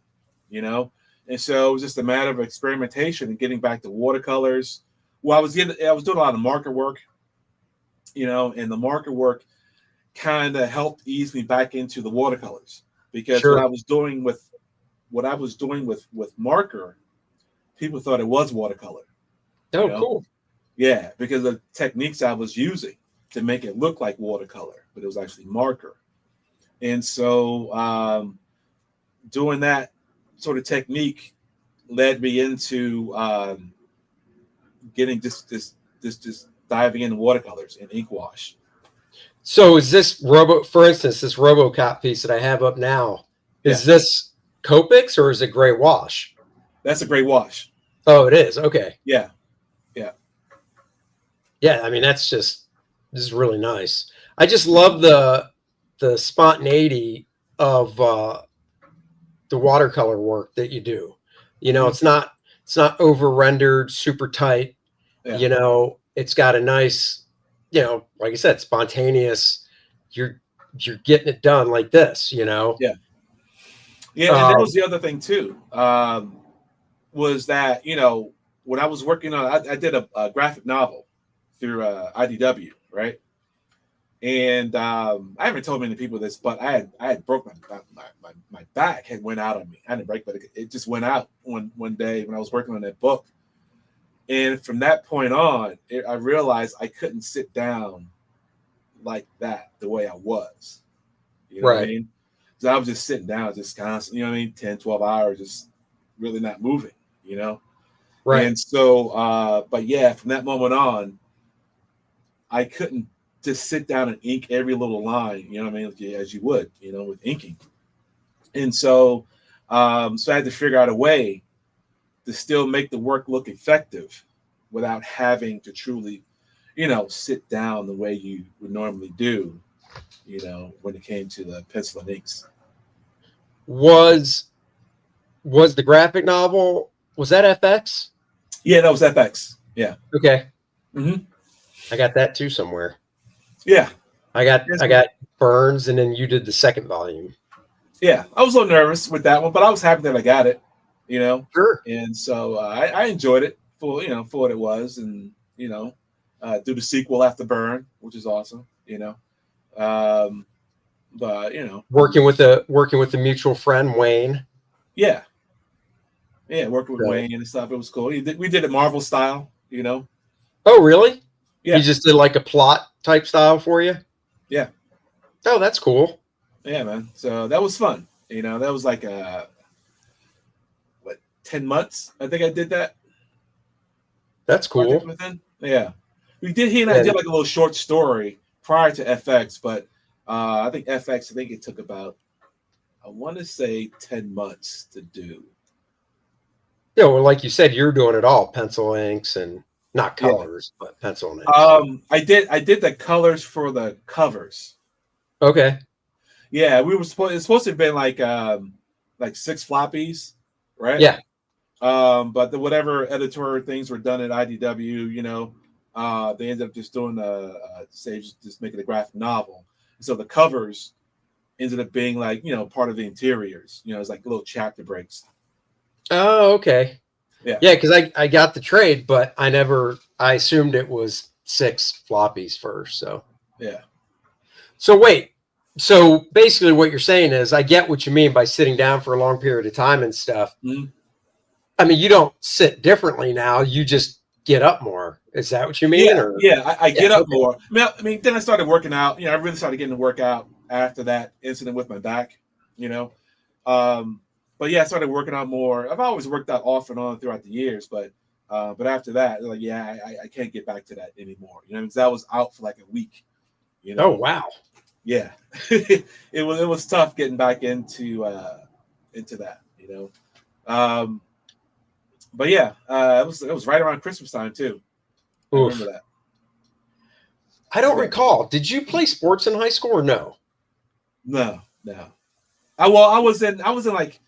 And so it was just a matter of experimentation and getting back to watercolors. Well, I was doing a lot of marker work, and the marker work kind of helped ease me back into the watercolors because what I was doing with marker, people thought it was watercolor. Oh, cool. Yeah, because of the techniques I was using to make it look like watercolor, but it was actually marker. And so doing that sort of technique led me into getting just diving into watercolors and ink wash. So is this for instance, this RoboCop piece that I have up now, is this Copics or is it gray wash? That's a gray wash. Oh, it is. Okay. Yeah. Yeah, I mean this is really nice. I just love the spontaneity of the watercolor work that you do. You know, Mhm. it's not over rendered, super tight. Yeah. You know, it's got a nice, you know, like I said, spontaneous. You're getting it done like this. You know. Yeah. Yeah, and that Um, was the other thing too. Was that when I was working on, I did a graphic novel through IDW, right? And I haven't told many people this, but I had broke my back had went out on me. I didn't break, but it just went out one day when I was working on that book. And from that point on, I realized I couldn't sit down like that the way I was. You know what I right, mean? So I was just sitting down, just constantly, you know what I mean, 10, 12 hours, just really not moving, you know? right. And so, but yeah, from that moment on, I couldn't just sit down and ink every little line, you know what I mean, as you would, with inking. And so I had to figure out a way to still make the work look effective without having to truly, sit down the way you would normally do, when it came to the pencil and inks. Was the graphic novel, was that FX? Yeah, that was FX. Yeah. Okay, Hmm. I got that too somewhere. Yeah. I got Yes. I got Burns, and then you did the second volume. Yeah. I was a little nervous with that one, but I was happy that I got it, you know. Sure. And so I enjoyed it for what it was, and do the sequel after Burn, which is awesome, Um, but Working with a mutual friend, Wayne. yeah, yeah, working with So, Wayne and stuff, it was cool. We did it Marvel style. oh, really? He Yeah, just did like a plot type style for you? yeah, Oh, that's cool. yeah, man. So that was fun. That was like what 10 months? I think I did that That's project cool. within. Yeah, he and I did And like a little short story prior to FX, but I think FX. I think it took about I want to say 10 months to do. well, like you said, you're doing it all, pencil inks and not Yeah. colors, but pencil and inks. I did the colors for the covers. Okay. Yeah, it's supposed to have been like 6 floppies, right? Yeah. But whatever editorial things were done at IDW, they ended up just doing just making a graphic novel. So the covers ended up being like part of the interiors. It's like little chapter breaks. Oh, okay. Yeah, Yeah, because I got the trade, but I assumed it was 6 floppies first. yeah, So wait. So basically what you're saying is I get what you mean by sitting down for a long period of time and stuff. Mhm. I mean, you don't sit differently now. You just get up more. Is that what you mean? yeah, Or yeah. I yeah, get up okay. more. Then I started working out. I really started getting to work out after that incident with my back. You know, Um, but yeah, I started working out more. I've always worked out off and on throughout the years, but after that, like yeah, I can't get back to that anymore. Because I was out for like a week. You Oh know, wow. yeah, it was tough getting back into that. But yeah, it was right around Christmas time too. I remember Oof. that. I don't Yeah, recall. Did you play sports in high school or no? no, no. I was in like,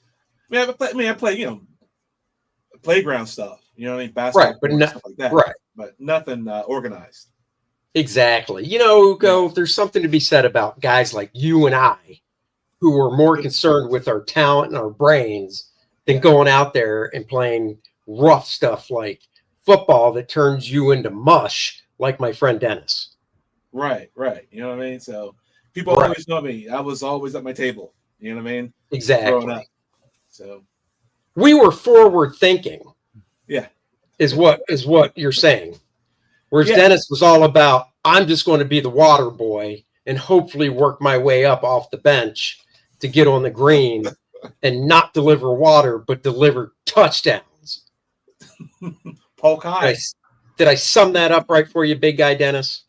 I play playground stuff. Right, Basketball but court no, stuff like that, right. but nothing organized. Exactly. Yeah, There's something to be said about guys like you and I who are more concerned with our talent and our brains than yeah, going out there and playing rough stuff like football that turns you into mush, like my friend Dennis. right, right. You know what I mean? So people Right. always know me. I was always at my table. You know what I mean? Growing up. Exactly. So We were forward thinking, yeah, is what you're saying. Whereas yeah, Dennis was all about, I'm just going to be the water boy and hopefully work my way up off the bench to get on the green and not deliver water, but deliver touchdowns. poke Did I, high. did I sum that up right for you, big guy Dennis?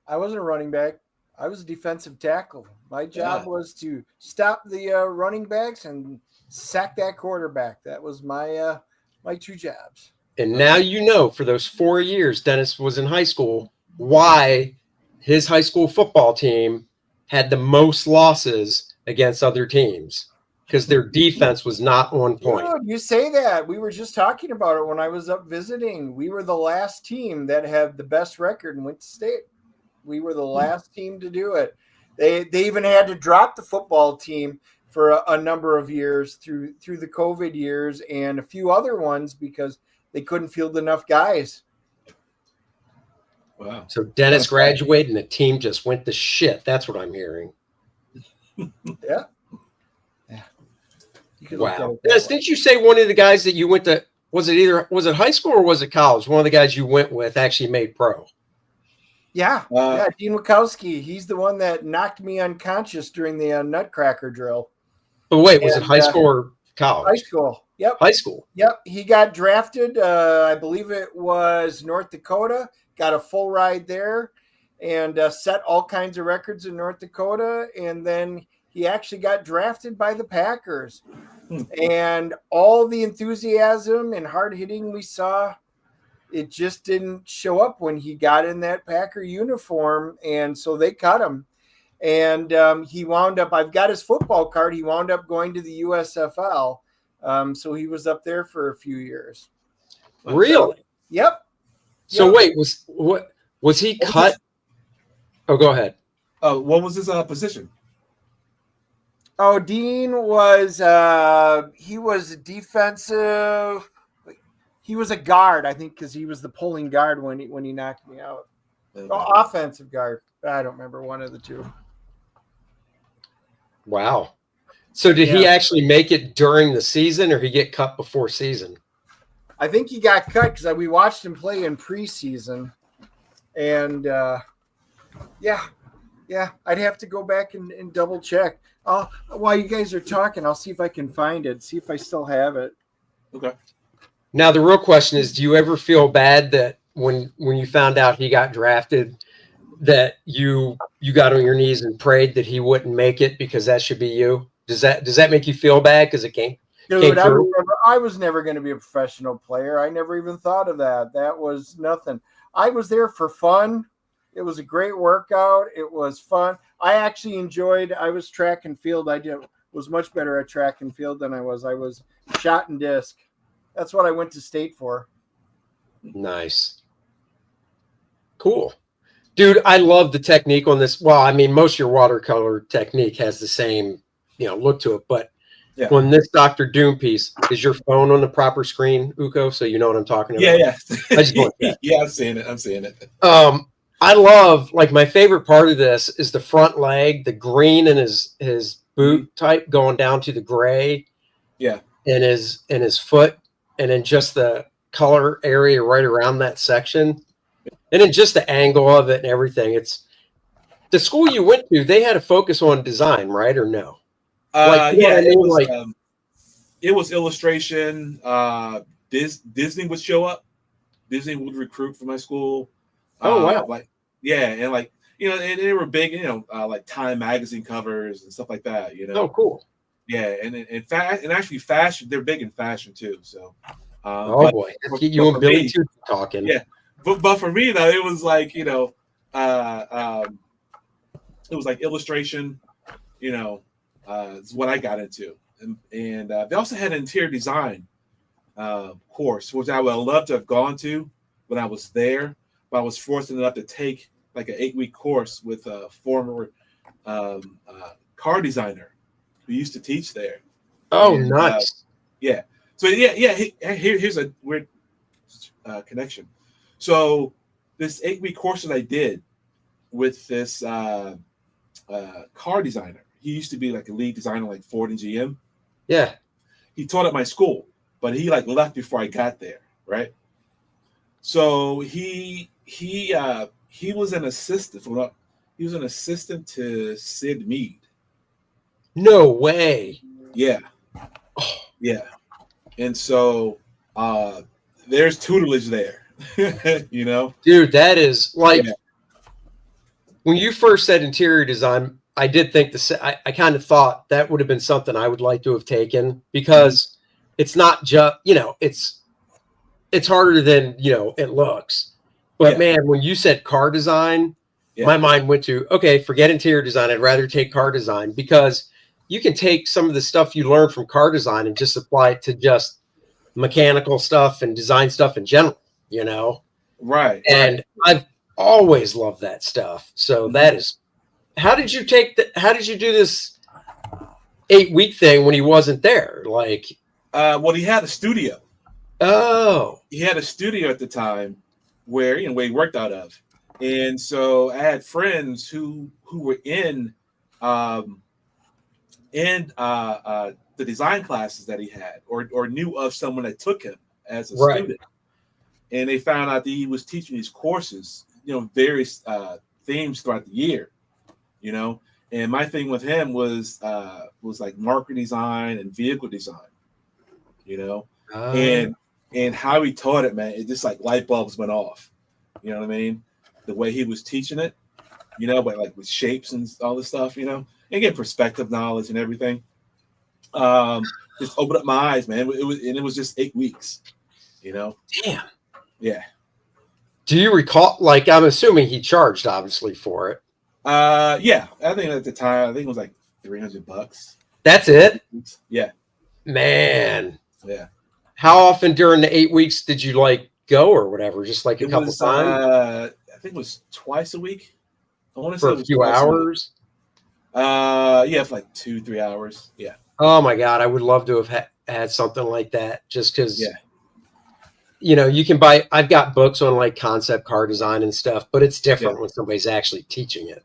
I wasn't a running back. I was a defensive tackle. My job Yeah, was to stop the running backs and sack that quarterback. That was my two jobs. And now you know for those 4 years Dennis was in high school why his high school football team had the most losses against other teams, because their defense was not on point. Dude, you say that. We were just talking about it when I was up visiting. We were the last team that had the best record and went to state. We were the last team to do it. They even had to drop the football team for a number of years through the COVID years and a few other ones because they couldn't field enough guys. Wow. So Dennis graduated and the team just went to shit. That's what I'm hearing. Yeah. You could look at Wow. it that Dennis, way. didn't you say one of the guys that you went to, was it high school or was it college? One of the guys you went with actually made pro. Yeah. Dean Wachowski. He's the one that knocked me unconscious during the Nutcracker drill. But wait, was it And, high school or college? High school. Yep. High school. Yep. He got drafted. I believe it was North Dakota. Got a full ride there and set all kinds of records in North Dakota. And then he actually got drafted by the Packers. And all the enthusiasm and hard hitting we saw, it just didn't show up when he got in that Packer uniform. And so they cut him. And he wound up, I've got his football card. He wound up going to the USFL. So he was up there for a few years. Really? Yep. So Yep. wait, was he cut? Oh, go ahead. What was his position? Oh, Dean was he was defensive. He was a guard, I think, because he was the pulling guard when he knocked me out. Offensive guard. I don't remember, one of the two. Wow. So did he Yeah. actually make it during the season or he get cut before season? I think he got cut because we watched him play in preseason, and yeah, I'd have to go back and double check. While you guys are talking, I'll see if I can find it. See if I still have it. Okay. Now the real question is, do you ever feel bad that when you found out he got drafted, that you got on your knees and prayed that he wouldn't make it because that should be you? Does that make you feel bad because it came Dude, through? I was never going to be a professional player. I never even thought of that. That was nothing. I was there for fun. It was a great workout. It was fun. I actually enjoyed. I was track and field. Was much better at track and field than I was shot and disc. That's what I went to state for. Nice. Cool. Dude, I love the technique on this. Well, I mean, most of your watercolor technique has the same, look to it. But Yeah. on this Dr. Doom piece, is your phone on the proper screen, Uko? So you know what I'm talking about? Yeah. I just want that. Yeah, I'm seeing it. I love, like, my favorite part of this is the front leg, the green in his boot type going down to the gray. Yeah. In his foot, and then just the color area right around that section. And then just the angle of it and everything. It's the school you went to, they had a focus on design, right? Or no? It was illustration. Disney would show up. Disney would recruit for my school. Oh, wow. And they were big, like Time magazine covers and stuff like that, Oh, cool. Yeah, and actually fashion, they're big in fashion too. So boy. Let's get you and Billy too talking. Yeah. But for me though, it was like, it was like illustration, is what I got into. And they also had an interior design course, which I would love to have gone to when I was there, but I was fortunate enough to take like an 8-week course with a former car designer who used to teach there. Oh, And, nice. Yeah. So here's a weird connection. So this 8-week course that I did with this car designer, he used to be like a lead designer like Ford and GM. Yeah. He taught at my school, but he like left before I got there, right? So he was an assistant. He was an assistant to Sid Mead. No way. Yeah. Yeah. And so there's tutelage there. Dude, that is like when you first said interior design, I did think I kind of thought that would have been something I would like to have taken because it's not just, it's harder than, it looks. But Yeah. man, when you said car design, Yeah. my mind went to, okay, forget interior design. I'd rather take car design, because you can take some of the stuff you learn from car design and just apply it to just mechanical stuff and design stuff in general, Right. And I've always loved that stuff. So that is, how did you do this 8-week thing when he wasn't there? Like, well, he had a studio. oh, He had a studio at the time where where he worked out of, and so I had friends who were in the design classes that he had, or knew of someone that took him as a right. student, and they found out that he was teaching these courses, various themes throughout the year, And my thing with him was like market design and vehicle design, and how he taught it, man, it just like light bulbs went off. You know what I mean? The way he was teaching it, but like with shapes and all this stuff, and get perspective knowledge and everything. Just opened up my eyes, man. It was just 8 weeks, Damn. Yeah. Do you recall? Like, I'm assuming he charged obviously for it. Yeah. I think at the time, it was like $300. That's it. Yeah. Man. Yeah. How often during the 8 weeks did you go or whatever? Just like a couple times? I think it was twice a week. I want to for say a few hours. Yeah, for like 2-3 hours. Yeah. Oh my God, I would love to have had something like that. Just because, yeah, you can buy. I've got books on like concept car design and stuff, but it's different when somebody's actually teaching it.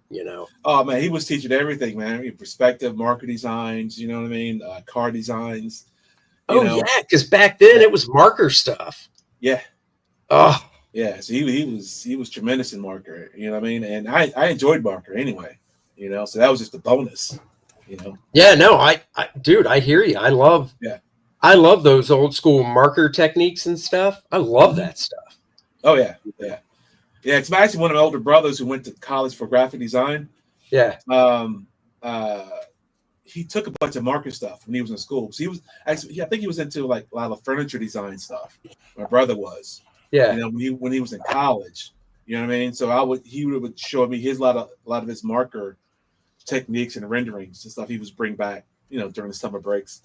Oh man, he was teaching everything, man. Perspective, market designs. You know what I mean? Car designs. Yeah, because back then it was marker stuff. Yeah. Oh. Yeah. So he was tremendous in marker. You know what I mean? And I enjoyed marker anyway. So that was just a bonus. Yeah. No, dude, I hear you. I love those old school marker techniques and stuff. I love that stuff. Oh yeah, yeah, yeah. It's actually one of my older brothers who went to college for graphic design. Yeah. He took a bunch of marker stuff when he was in school. So he was actually, I think he was into like a lot of furniture design stuff. My brother was. Yeah. When he was in college. You know what I mean? So he would show me a lot of his marker techniques and renderings and stuff he was bring back, during the summer breaks.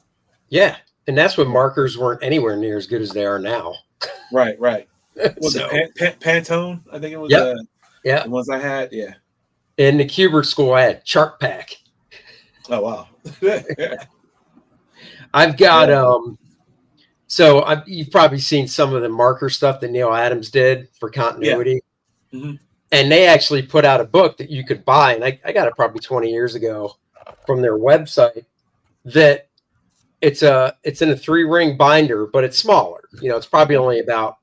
Yeah. And that's when markers weren't anywhere near as good as they are now. Right. Was it Pantone? I think it was. Yeah. The ones I had. Yeah. In the Kubert school, I had Chart Pack. Oh wow. I've got so you've probably seen some of the marker stuff that Neil Adams did for continuity. Yeah. Mm-hmm. And they actually put out a book that you could buy, and I got it probably 20 years ago from their website, that it's in a 3-ring binder, but it's smaller. It's probably only about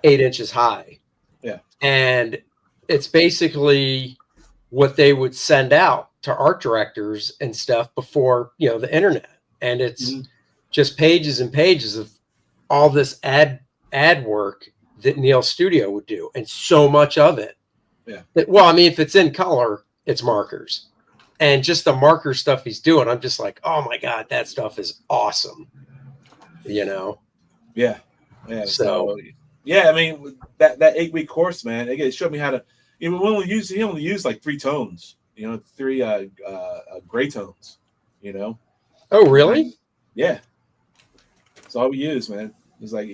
8 inches high. Yeah. And it's basically what they would send out to art directors and stuff before, the internet. And it's just pages and pages of all this ad work that Neil's studio would do. And so much of it. Yeah. If it's in color, it's markers. And just the marker stuff he's doing, I'm just like, oh my God, that stuff is awesome. Yeah. Yeah. So yeah, I mean, that 8-week course, man, it showed me how to, he only used like 3 tones, 3 gray tones, Oh, really? Yeah. That's all we used, man. He's like,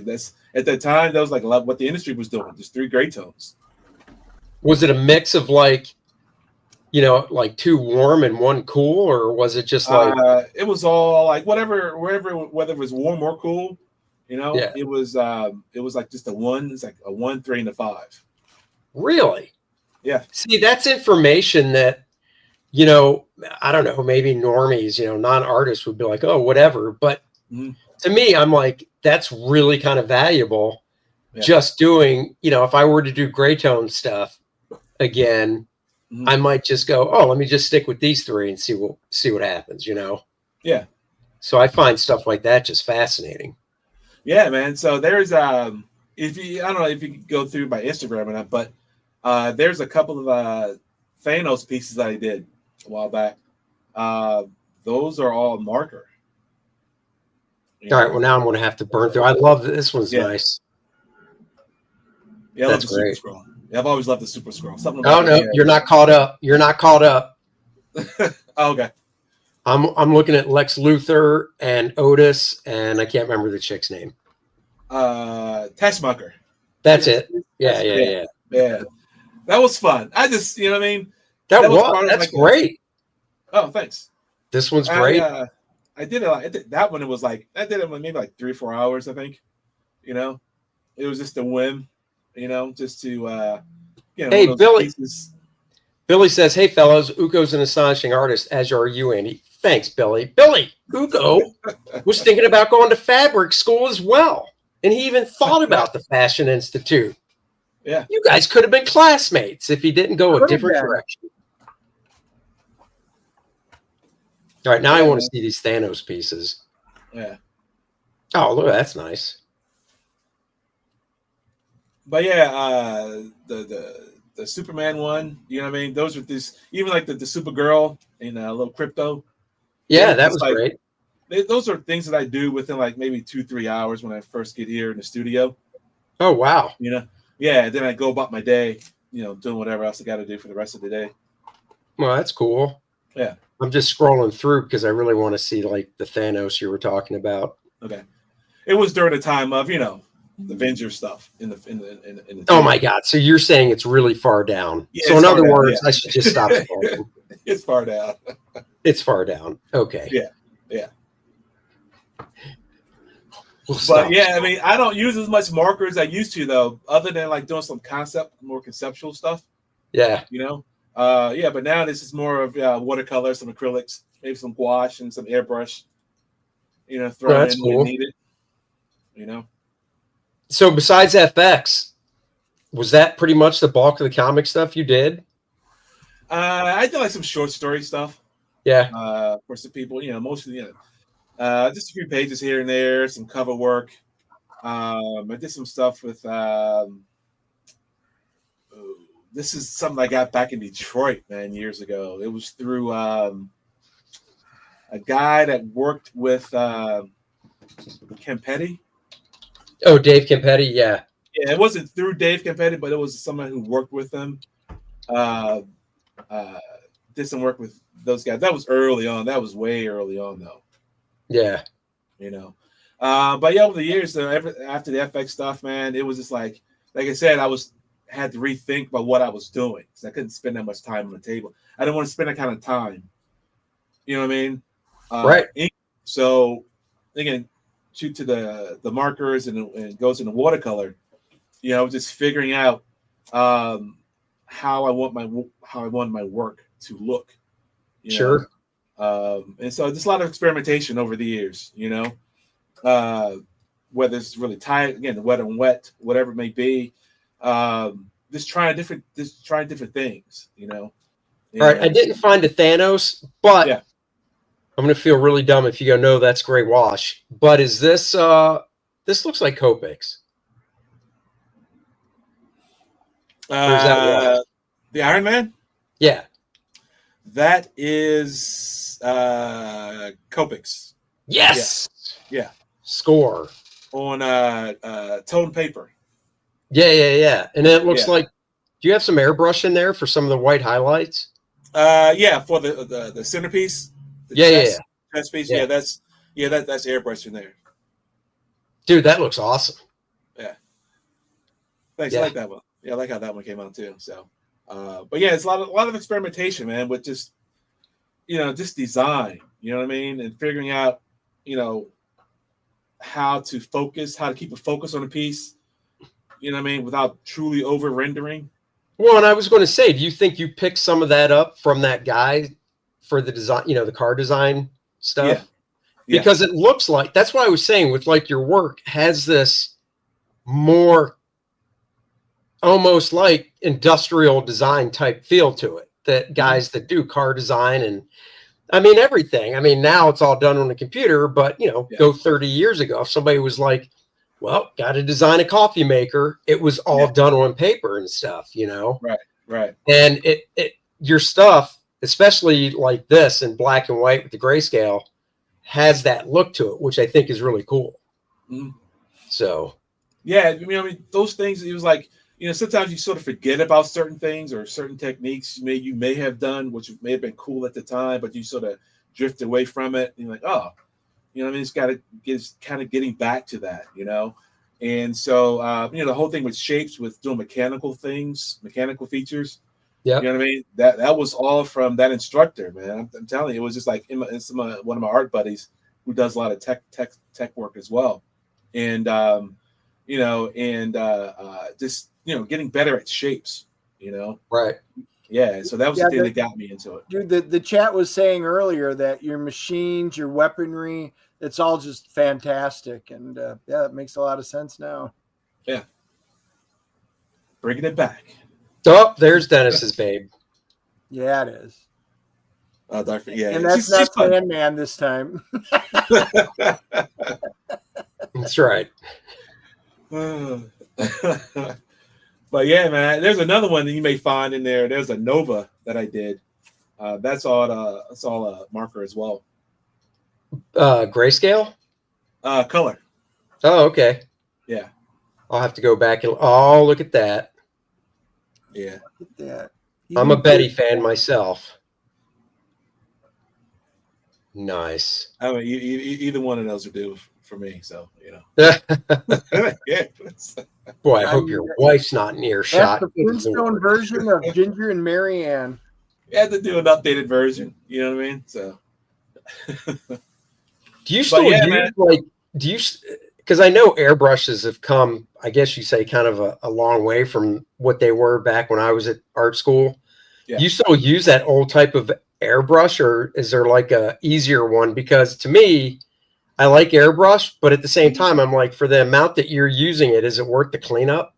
that's at that time, that was like a lot what the industry was doing, just 3 gray tones. Was it a mix of like 2 warm and 1 cool, or was it just like it was all like whether it was warm or cool, Yeah. it was like just a 1, it's like a 1, 3, and a 5. Really? Yeah. See, that's information that, I don't know, maybe normies, non-artists would be like, oh, whatever. But to me, I'm like, that's really kind of valuable. Yeah. Just doing, if I were to do gray tone stuff again, I might just go, oh, let me just stick with these 3 and see what happens, Yeah. So I find stuff like that just fascinating. Yeah, man. So there's I don't know if you go through my Instagram or not, but there's a couple of Thanos pieces that I did a while back. Those are all marker. All right. Well, now I'm going to have to burn through. I love this one's nice. Yeah, I love That's the Super great. Scroll. Yeah, I've always loved the Super Scroll. Something Oh about no, you're not caught up. You're not caught up. Oh, okay. I'm looking at Lex Luthor and Otis, and I can't remember the chick's name. Teschmacher. That's Yes, it. Yeah, that's yeah, great. yeah. Yeah, that was fun. I just, you know what I mean. That was was part of that's like great. oh, thanks. This one's great. I did it. That one. It was like I did it maybe like 3 or 4 hours. I think. You know, it was just a whim. You know, just to Hey, one of those Billy. pieces. Billy says, "Hey fellows, Uko's an astonishing artist, as are you, Andy." Thanks, Billy. Billy, Uko was thinking about going to fabric school as well, and he even thought about the Fashion Institute. Yeah, You guys could have been classmates if he didn't go a Could have different been. direction. All right, now I Yeah, want to man. see these Thanos pieces. Yeah. Oh, look, that's nice. But yeah, the Superman one, you know what I mean? Those are this even like the Supergirl in a little crypto. Yeah, Those are that just was like great. those are things that I do within like maybe 2-3 hours when I first get here in the studio. Oh, wow. You know, yeah. Then I go about my day, doing whatever else I got to do for the rest of the day. Well, that's cool. Yeah. I'm just scrolling through because I really want to see like the Thanos you were talking about. Okay. It was during the time of the Avengers stuff in the Oh my God! So you're saying it's really far down? Yeah, so it's in far other down, words, yeah. I should just stop scrolling. It's far down. It's far down. Okay. Yeah. Yeah. We'll But stop. yeah, I mean, I don't use as much marker as I used to though, other than like doing some more conceptual stuff. Yeah. Yeah, but now this is more of watercolor, some acrylics, maybe some gouache and some airbrush. Throw That's in cool. when needed. So besides FX, was that pretty much the bulk of the comic stuff you did? I did like some short story stuff. Yeah. For some people, mostly, just a few pages here and there, some cover work. I did some stuff with. This is something I got back in Detroit, man, years ago. It was through a guy that worked with Campetti. Oh, Dave Campetti. Yeah. Yeah, it wasn't through Dave Campetti, but it was someone who worked with him. Did some work with those guys. That was early on. That was way early on, though. Yeah. But yeah, over the years, after the FX stuff, man, it was just like I said, had to rethink about what I was doing because I couldn't spend that much time on the table. I didn't want to spend that kind of time. You know what I mean? Right. So again, shoot to the markers and it goes into watercolor. Just figuring out how I want my work to look. Sure. And so just a lot of experimentation over the years. Whether it's really tight, again, the wet and wet, whatever it may be. Just trying different things. All right. I didn't find a Thanos, but yeah. I'm going to feel really dumb if you go, no, that's gray wash. But is this, this looks like Copics. The Iron Man? Yeah. That is Copics. Yes. Yeah. Score. On tone paper. Yeah. And it looks like, do you have some airbrush in there for some of the white highlights? Yeah, for the centerpiece. The chest piece. Yeah, that's airbrush in there. Dude, that looks awesome. Yeah. Thanks. I like that one. Yeah, I like how that one came out too. So, but yeah, it's a lot of experimentation, man, with just just design. You know what I mean, and figuring out how to focus, how to keep a focus on a piece. You know what I mean, without truly over rendering. Well, and I was going to say, do you think you picked some of that up from that guy for the design, the car design stuff? Yeah. Because it looks like, that's why I was saying with like your work has this more almost like industrial design type feel to it that guys that do car design and I mean, everything. I mean, now it's all done on a computer, but go 30 years ago, if somebody was like, well, got to design a coffee maker. It was all done on paper and stuff, Right. And your stuff, especially like this in black and white with the grayscale, has that look to it, which I think is really cool. Mm-hmm. So, yeah, I mean, those things. It was like sometimes you sort of forget about certain things or certain techniques you may have done, which may have been cool at the time, but you sort of drift away from it. And you're like, oh, what I mean, it's got to get kind of getting back to that, And so, the whole thing with shapes, with doing mechanical things, mechanical features, Yeah. you know what I mean? That was all from that instructor, man. I'm telling you, it was just like one of my art buddies who does a lot of tech work as well, and just getting better at shapes, Right. Yeah, so that was the thing that got me into it. Dude, the chat was saying earlier that your machines, your weaponry, it's all just fantastic. And it makes a lot of sense now. Yeah. Bringing it back. Oh, there's Dennis's babe. Yeah, it is. Yeah. And that's not Sandman this time. That's right. But yeah, man, there's another one that you may find in there. There's a Nova that I did. That's all a marker as well. Grayscale? Color. Oh, okay. Yeah. I'll have to go back and look at that. Yeah. Look at that. I'm a Betty fan myself. Nice. I mean, either one of those would do for me. So Yeah. Yeah. Boy, I hope your wife's not in earshot. That's the Flintstone version of Ginger and Marianne. You had to do an updated version. You know what I mean? So. Do you still use because I know airbrushes have come, I guess you say, kind of a long way from what they were back when I was at art school. Yeah. You still use that old type of airbrush, or is there like a easier one? Because to me, I like airbrush, but at the same time, I'm like, for the amount that you're using it, is it worth the cleanup?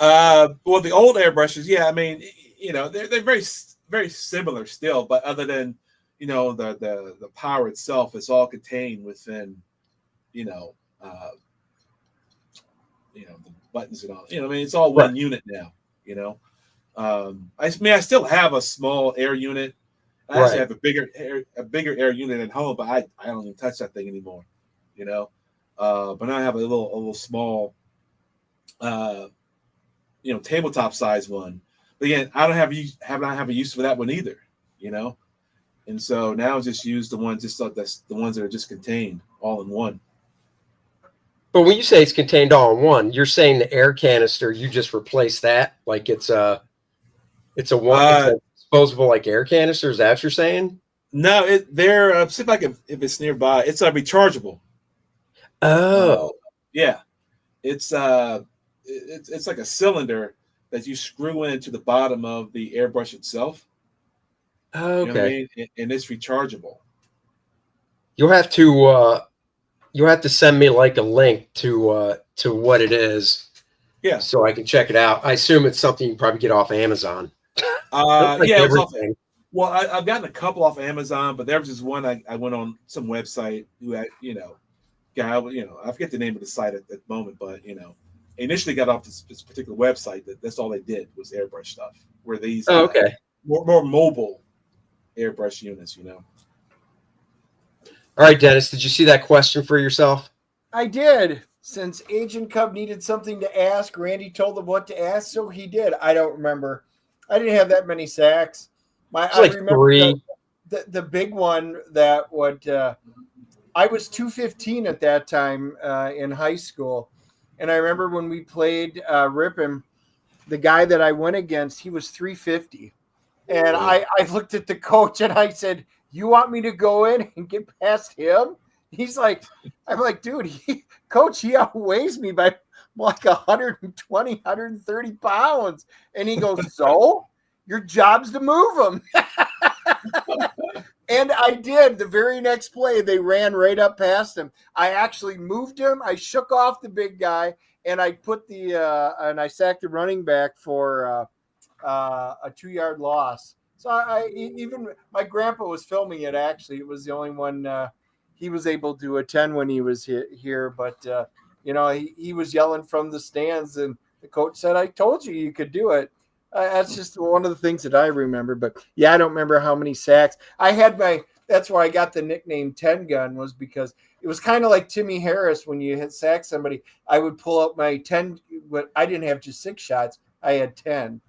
Well, the old airbrushes, yeah, I mean, they're very, very similar still, but other than, the power itself is all contained within, the buttons and all. I mean, it's all one unit now. I still have a small air unit. I actually have a bigger air unit at home, but I don't even touch that thing anymore. But now I have a little small, tabletop size one. But again, I don't have a use for that one either. And so now I just use the ones that's the ones that are just contained all in one. But when you say it's contained all in one, you're saying the air canister, you just replace that, like it's a disposable like air canister. Is that what you're saying? No, they're see if it's nearby. It's a rechargeable. Oh, yeah, it's like a cylinder that you screw into the bottom of the airbrush itself. okay. You know what I mean? And it's rechargeable. You'll have to send me like a link to what it is. Yeah. So I can check it out. I assume it's something you can probably get off Amazon. Yeah, it was well, I've gotten a couple off Amazon, but there was just one I went on some website who had, guy, I forget the name of the site at the moment, but initially got off this particular website that's all they did was airbrush stuff. Where these okay. More mobile airbrush units, All right, Dennis, did you see that question for yourself? I did. Since Agent Cub needed something to ask, Randy told him what to ask, so he did. I don't remember. I didn't have that many sacks. I remember 3. The big one that I was 215 at that time in high school. And I remember when we played Ripon, the guy that I went against, he was 350. And I looked at the coach and I said, "You want me to go in and get past him?" He's like, I'm like, dude, coach, he outweighs me by like 120, 130 pounds. And he goes, "So your job's to move him." And I did. The very next play, they ran right up past him. I actually moved him. I shook off the big guy, and I put and I sacked the running back for a 2-yard loss. So even my grandpa was filming it. Actually, it was the only one he was able to attend when he was here. But he was yelling from the stands, and the coach said, "I told you you could do it." That's just one of the things that I remember. But yeah, I don't remember how many sacks I had. that's why I got the nickname 10 gun, was because it was kind of like Timmy Harris. When you hit sack somebody, I would pull up my 10, but I didn't have just 6 shots. I had 10.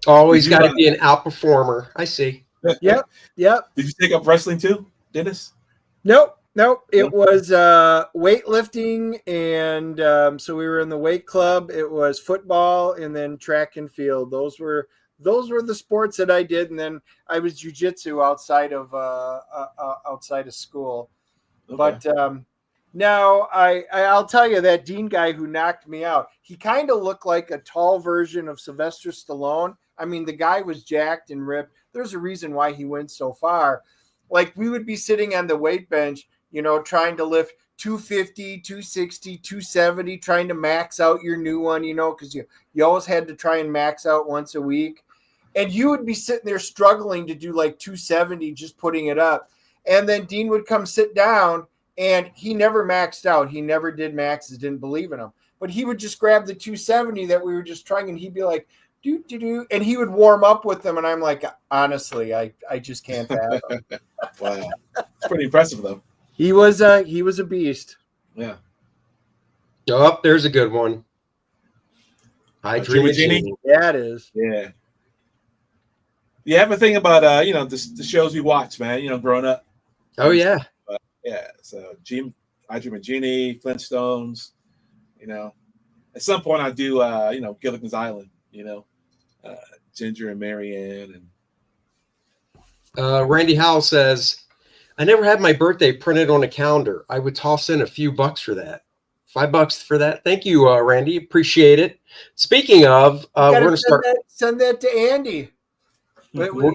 Always got to be an outperformer. I see. Yep. Did you take up wrestling too, Dennis? Nope. It was weightlifting, and so we were in the weight club. It was football, and then track and field. Those were the sports that I did, and then I was jujitsu outside of school. Okay. But now I'll tell you, that Dean guy who knocked me out, he kind of looked like a tall version of Sylvester Stallone. I mean, the guy was jacked and ripped. There's a reason why he went so far. Like, we would be sitting on the weight bench, trying to lift 250, 260, 270, trying to max out your new one, because you always had to try and max out once a week. And you would be sitting there struggling to do like 270, just putting it up. And then Dean would come sit down, and he never maxed out. He never did maxes, didn't believe in them. But he would just grab the 270 that we were just trying, and he'd be like, do, and he would warm up with them. And I'm like, honestly, I just can't have him. Wow. It's pretty impressive, though. He was a beast. Yeah. Oh, there's a good one. I Dream of Jeannie. Yeah, it is. Yeah. You have a thing about the shows we watch, man. Growing up. Oh yeah. Yeah. So I Dream of Jeannie, Flintstones. At some point I do. Gilligan's Island. Ginger and Marianne and. Randy Howell says, I never had my birthday printed on a calendar. I would toss in a few bucks for that. $5 for that. Thank you, Randy. Appreciate it. Speaking of, we're going to start. Send that to Andy. But we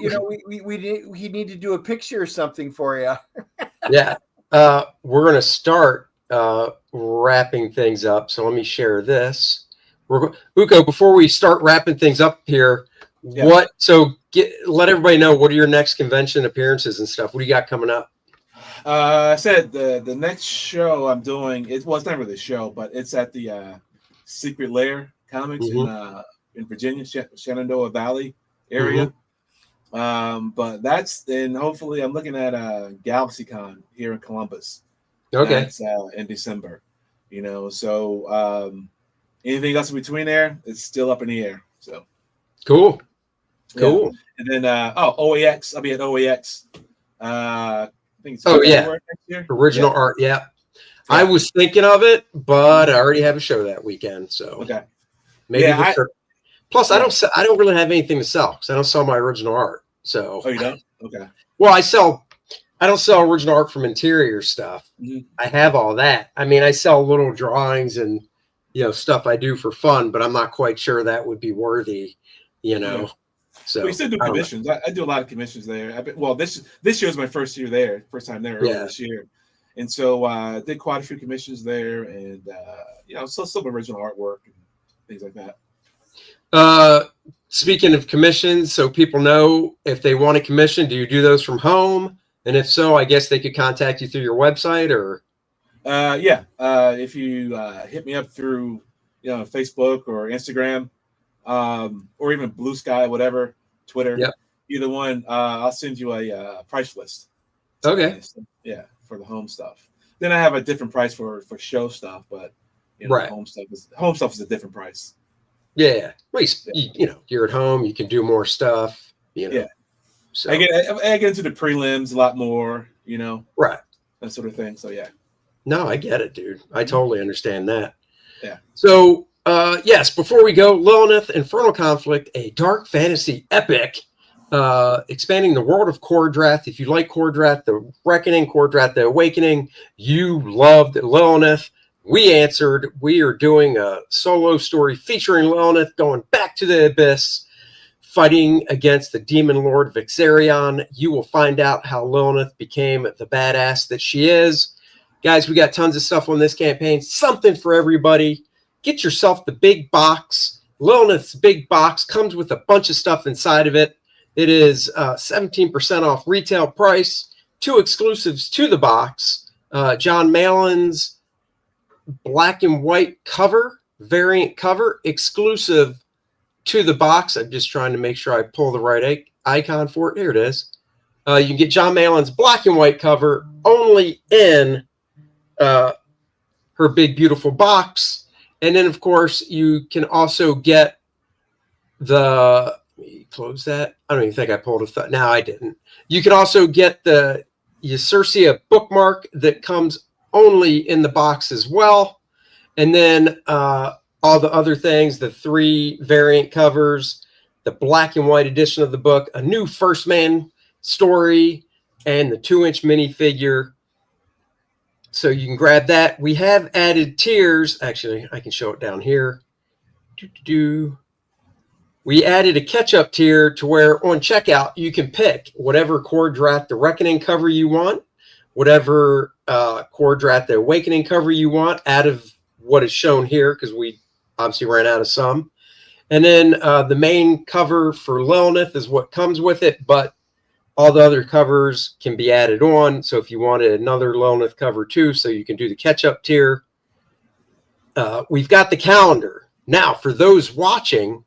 need to do a picture or something for you. Yeah. We're going to start wrapping things up. So let me share this. Uko, before we start wrapping things up here, let everybody know, what are your next convention appearances and stuff? What do you got coming up? I said the next show I'm doing, it's not really a show, but it's at the Secret Lair Comics in Virginia, Shenandoah Valley area. But that's, and hopefully I'm looking at GalaxyCon here in Columbus. Okay. That's in December. So anything else in between there, it's still up in the air. So cool. Yeah. And then OAX, I'll be at OAX. I think it's next year. Original Art, yeah. I was thinking of it, but I already have a show that weekend, so maybe. Plus, I don't really have anything to sell because I don't sell my original art. So you don't? Okay. Well, I don't sell original art from interior stuff. I have all that. I mean, I sell little drawings and stuff I do for fun, but I'm not quite sure that would be worthy. So we still do commissions. I do a lot of commissions there. This year is my first time there earlier this year, and so I did quite a few commissions there, and some original artwork and things like that. Speaking of commissions, so people know if they want a commission, do you do those from home? And if so, I guess they could contact you through your website or. If you hit me up through Facebook or Instagram. Or even Blue Sky, whatever, Twitter, either one, I'll send you a price list. Okay. For the home stuff. Then I have a different price for show stuff, but home stuff is a different price. Yeah. At least you're at home, you can do more stuff. Yeah. So I get into the prelims a lot more, right, that sort of thing. So yeah. No, I get it, dude. I totally understand that. Yeah. So. Yes, before we go, Lilith, Infernal Conflict, a dark fantasy epic, expanding the world of Kordrath. If you like Kordrath, the Reckoning, Kordrath, the Awakening, you loved Lilith. We answered. We are doing a solo story featuring Lilith going back to the Abyss, fighting against the Demon Lord Vixarion. You will find out how Lilith became the badass that she is. Guys, we got tons of stuff on this campaign. Something for everybody. Get yourself the big box. Lilith's big box comes with a bunch of stuff inside of it. It is 17% off retail price. 2 exclusives to the box. John Malin's black and white cover, variant cover, exclusive to the box. I'm just trying to make sure I pull the right icon for it. Here it is. You can get John Malin's black and white cover only in her big, beautiful box. And then, of course, you can also get the, let me close that. I don't even think I pulled a thought. No, I didn't. You can also get the Usurcia bookmark that comes only in the box as well. And then all the other things, the 3 variant covers, the black and white edition of the book, a new First Man story, and the 2-inch minifigure. So you can grab that. We have added tiers. Actually, I can show it down here. We added a catch-up tier to where on checkout, you can pick whatever Core Draft the Reckoning cover you want, whatever Core Draft the Awakening cover you want out of what is shown here, because we obviously ran out of some. And then the main cover for Lilith is what comes with it, but all the other covers can be added on. So if you wanted another Lilith cover too, so you can do the catch-up tier. We've got the calendar. Now, for those watching,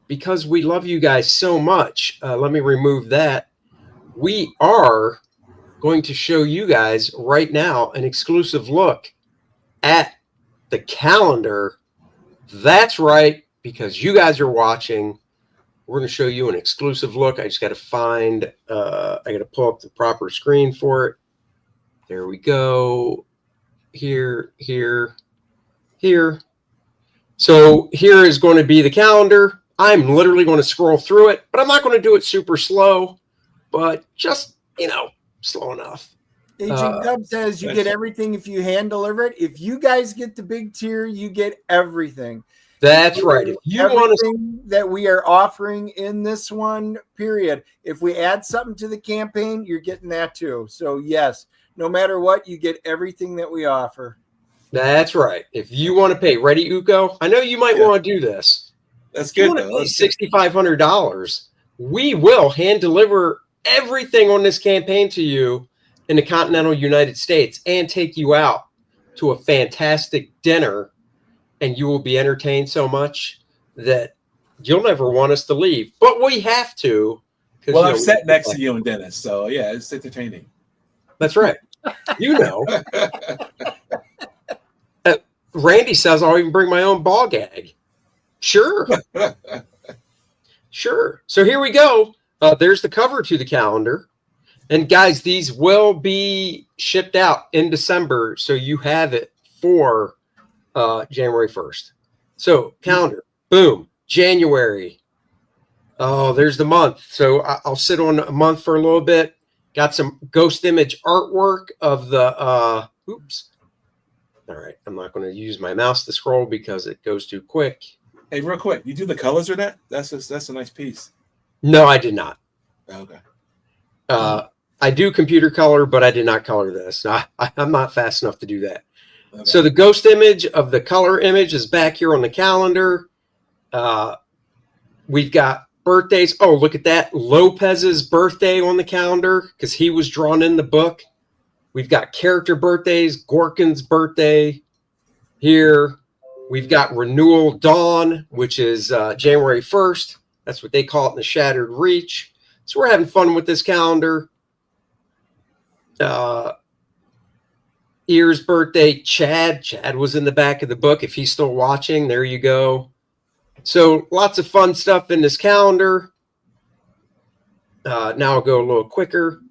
because we love you guys so much, let me remove that. We are going to show you guys right now an exclusive look at the calendar. That's right, because you guys are watching. We're going to show you an exclusive look. I just got to find, I got to pull up the proper screen for it. There we go. Here. So here is going to be the calendar. I'm literally going to scroll through it, but I'm not going to do it super slow, but just, slow enough. Agent Dub says you get everything if you hand deliver it. If you guys get the big tier, you get everything. That's right. If you want to, that we are offering in this one period, if we add something to the campaign, you're getting that too. So yes, no matter what, you get everything that we offer. That's right. If you want to pay, ready, Uko? I know you might want to do this. That's good. If you want to pay $6,500, we will hand deliver everything on this campaign to you in the continental United States and take you out to a fantastic dinner, and you will be entertained so much that you'll never want us to leave. But we have to. Well, I've sat next to you and Dennis, so yeah, it's entertaining. That's right. Randy says I'll even bring my own ball gag. Sure. Sure. So here we go. There's the cover to the calendar. And guys, these will be shipped out in December, so you have it for January 1st. So calendar, boom, January. Oh, there's the month. So I'll sit on a month for a little bit. Got some ghost image artwork of the, oops. All right, I'm not going to use my mouse to scroll because it goes too quick. Hey, real quick, you do the colors or that? That's a nice piece. No, I did not. Okay. I do computer color, but I did not color this. I'm not fast enough to do that. Okay. So the ghost image of the color image is back here on the calendar. We've got birthdays. Oh, look at that. Lopez's birthday on the calendar because he was drawn in the book. We've got character birthdays. Gorkin's birthday here. We've got Renewal Dawn, which is January 1st. That's what they call it in the Shattered Reach. So we're having fun with this calendar. Ear's birthday, Chad. Chad was in the back of the book. If he's still watching, there you go. So lots of fun stuff in this calendar. Now I'll go a little quicker.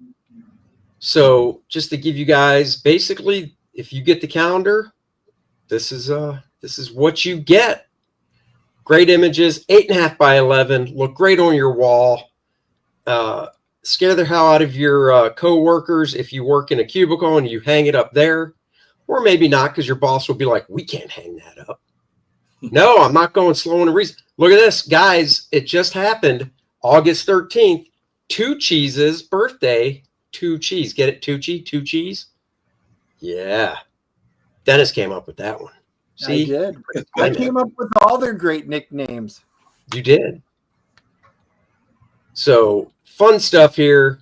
So just to give you guys, basically, if you get the calendar, this is what you get. Great images, 8.5 by 11, look great on your wall. Scare the hell out of your co-workers if you work in a cubicle and you hang it up there. Or maybe not, because your boss will be like, we can't hang that up. No, I'm not going slow on a reason. Look at this, guys. It just happened. August 13th, Two Cheese's birthday. Two Cheese. Get it, Tucci? Two Cheese? Yeah. Dennis came up with that one. See? I did. I came up with all their great nicknames. You did. So fun stuff here.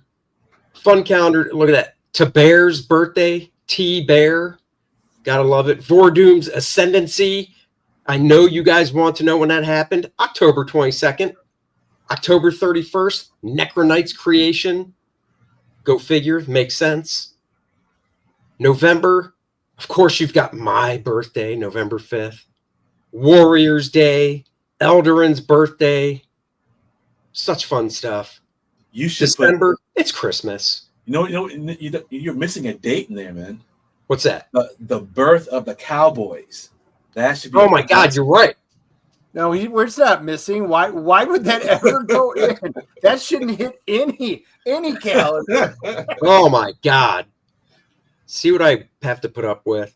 Fun calendar. Look at that. Taber's birthday. T-Bear. Gotta love it. Vordoom's Ascendancy. I know you guys want to know when that happened. October 22nd. October 31st. Necronight's Creation. Go figure. Makes sense. November, of course, you've got my birthday, November 5th. Warriors Day, Eldarin's birthday. Such fun stuff. You should December, it's Christmas. You're missing a date in there, man. What's that? The birth of the Cowboys. That should be. Oh my God, you're right. No, we're not missing. Why would that ever go in? That shouldn't hit any calendar. Oh my God. See what I have to put up with.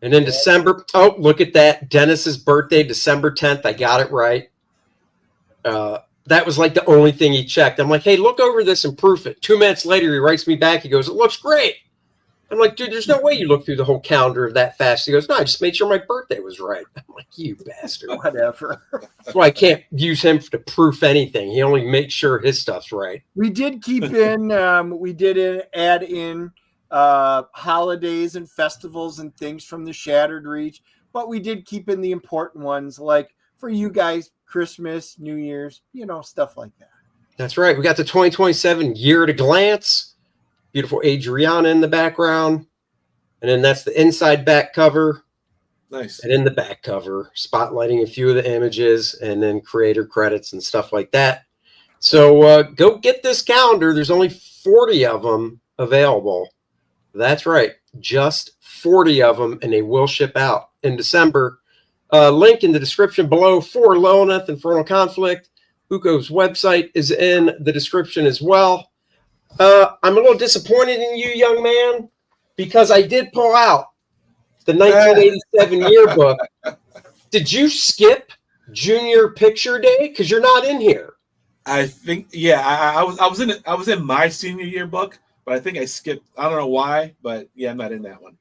And then December. Oh, look at that. Dennis's birthday, December 10th. I got it right. That was like the only thing he checked. I'm like, hey, look over this and proof it. 2 minutes later, he writes me back. He goes, it looks great. I'm like, dude, there's no way you look through the whole calendar that fast. He goes, no, I just made sure my birthday was right. I'm like, you bastard. Whatever. That's why I can't use him to proof anything. He only makes sure his stuff's right. We did keep in, add in holidays and festivals and things from the Shattered Reach, but we did keep in the important ones, like for you guys, Christmas, New Year's, stuff like that. That's right. We got the 2027 Year at a Glance. Beautiful Adriana in the background. And then that's the inside back cover. Nice. And in the back cover, spotlighting a few of the images and then creator credits and stuff like that. So go get this calendar. There's only 40 of them available. That's right. Just 40 of them, and they will ship out in December. Link in the description below for Lilith Infernal Conflict. Uko's website is in the description as well. I'm a little disappointed in you, young man, because I did pull out the 1987 yearbook. Did you skip Junior Picture Day? Because you're not in here. I think, yeah, I was in my senior yearbook, but I think I skipped. I don't know why, but yeah, I'm not in that one.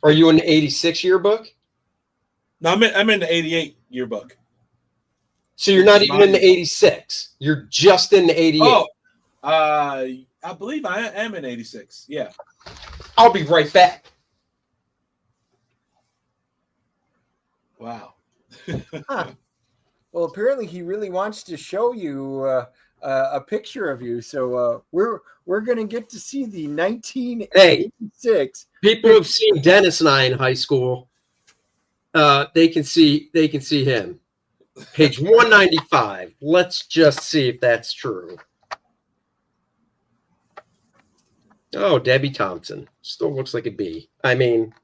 Are you in the 86 yearbook? No, I'm in the 88 yearbook. So you're not even in the 86. You're just in the 88. Oh, I believe I am in 86. Yeah. I'll be right back. Wow. Huh. Well, apparently he really wants to show you a picture of you. So we're going to get to see the 1986. People have seen Dennis and I in high school. They can see him. Page 195. Let's just see if that's true. Oh, Debbie Thompson. Still looks like a B. I mean,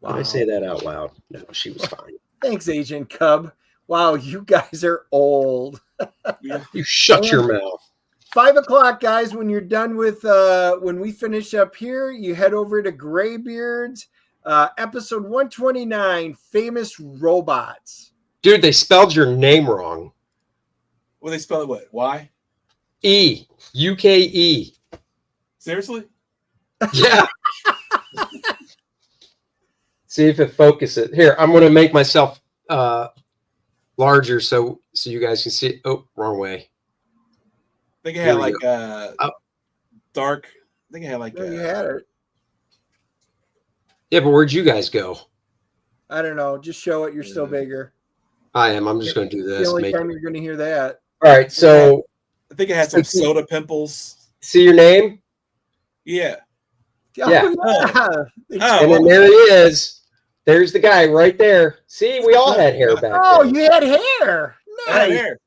wow. Did I say that out loud? No, she was fine. Thanks, Agent Cub. Wow, you guys are old. You shut your mouth. 5 o'clock, guys. When you're done with when we finish up here, you head over to Graybeards, episode 129, Famous Robots. Dude, they spelled your name wrong. Well, they spell it what? Y? E. UKE. Seriously? Yeah. See if it focuses. Here, I'm going to make myself larger so you guys can see. Oh, wrong way. I think I had like dark. I think I had like. No, you had it. Yeah, but where'd you guys go? I don't know. Just show it. You're still bigger. I am. I'm just going to do this. The only time you're going to hear that. All right. So I think I had some soda pimples. See your name? Yeah. Yeah. Oh, yeah. And then there he is. There's the guy right there. See, we all had hair back Oh, then. you had hair. I had Nice. hair.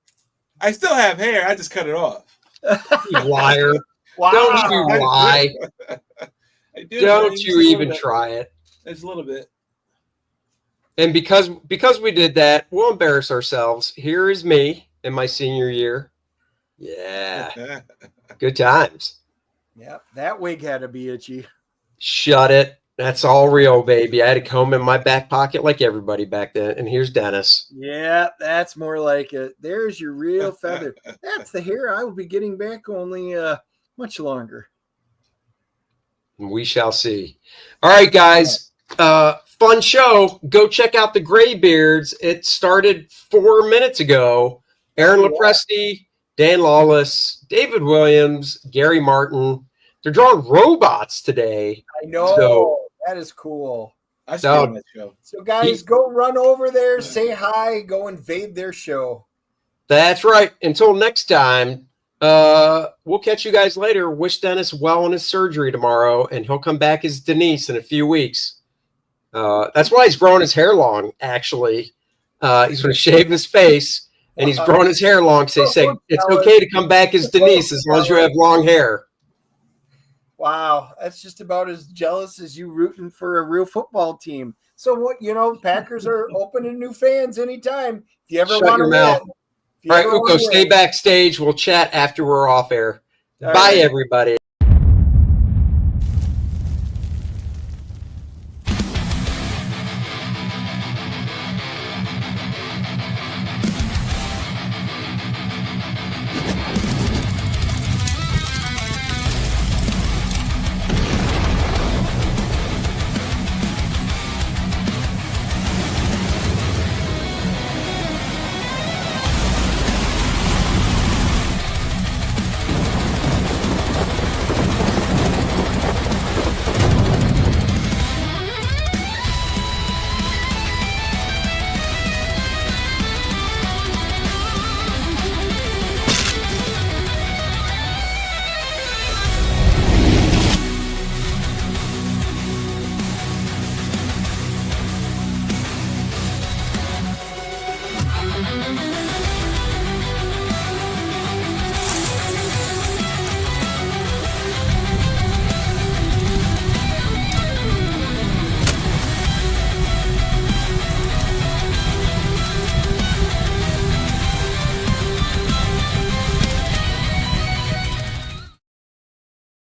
I still have hair. I just cut it off. You liar. Wow. Don't you lie. I do. Don't you even try it. It's a little bit. And because we did that, we'll embarrass ourselves. Here is me in my senior year. Yeah. Good times. Yeah, that wig had to be itchy. Shut it. That's all real, baby. I had a comb in my back pocket like everybody back then. And here's Dennis. Yeah, that's more like it. There's your real feather. That's the hair I will be getting back only much longer. We shall see. All right, guys. Fun show. Go check out the Graybeards. It started 4 minutes ago. Aaron Lepresti, Dan Lawless, David Williams, Gary Martin. They're drawing robots today. I know. So, that is cool. I saw that show. So, guys, go run over there, say hi, go invade their show. That's right. Until next time, We'll catch you guys later. Wish Dennis well on his surgery tomorrow, and he'll come back as Denise in a few weeks. That's why he's growing his hair long, actually. He's going to shave his face, and he's growing his hair long. So they say it's okay to come back as Denise as long as you have long hair. Wow, that's just about as jealous as you rooting for a real football team. So what, Packers are open to new fans anytime. If you ever Shut want to your mouth. win. All right, Uko, stay backstage. We'll chat after we're off air. All Bye, right. everybody.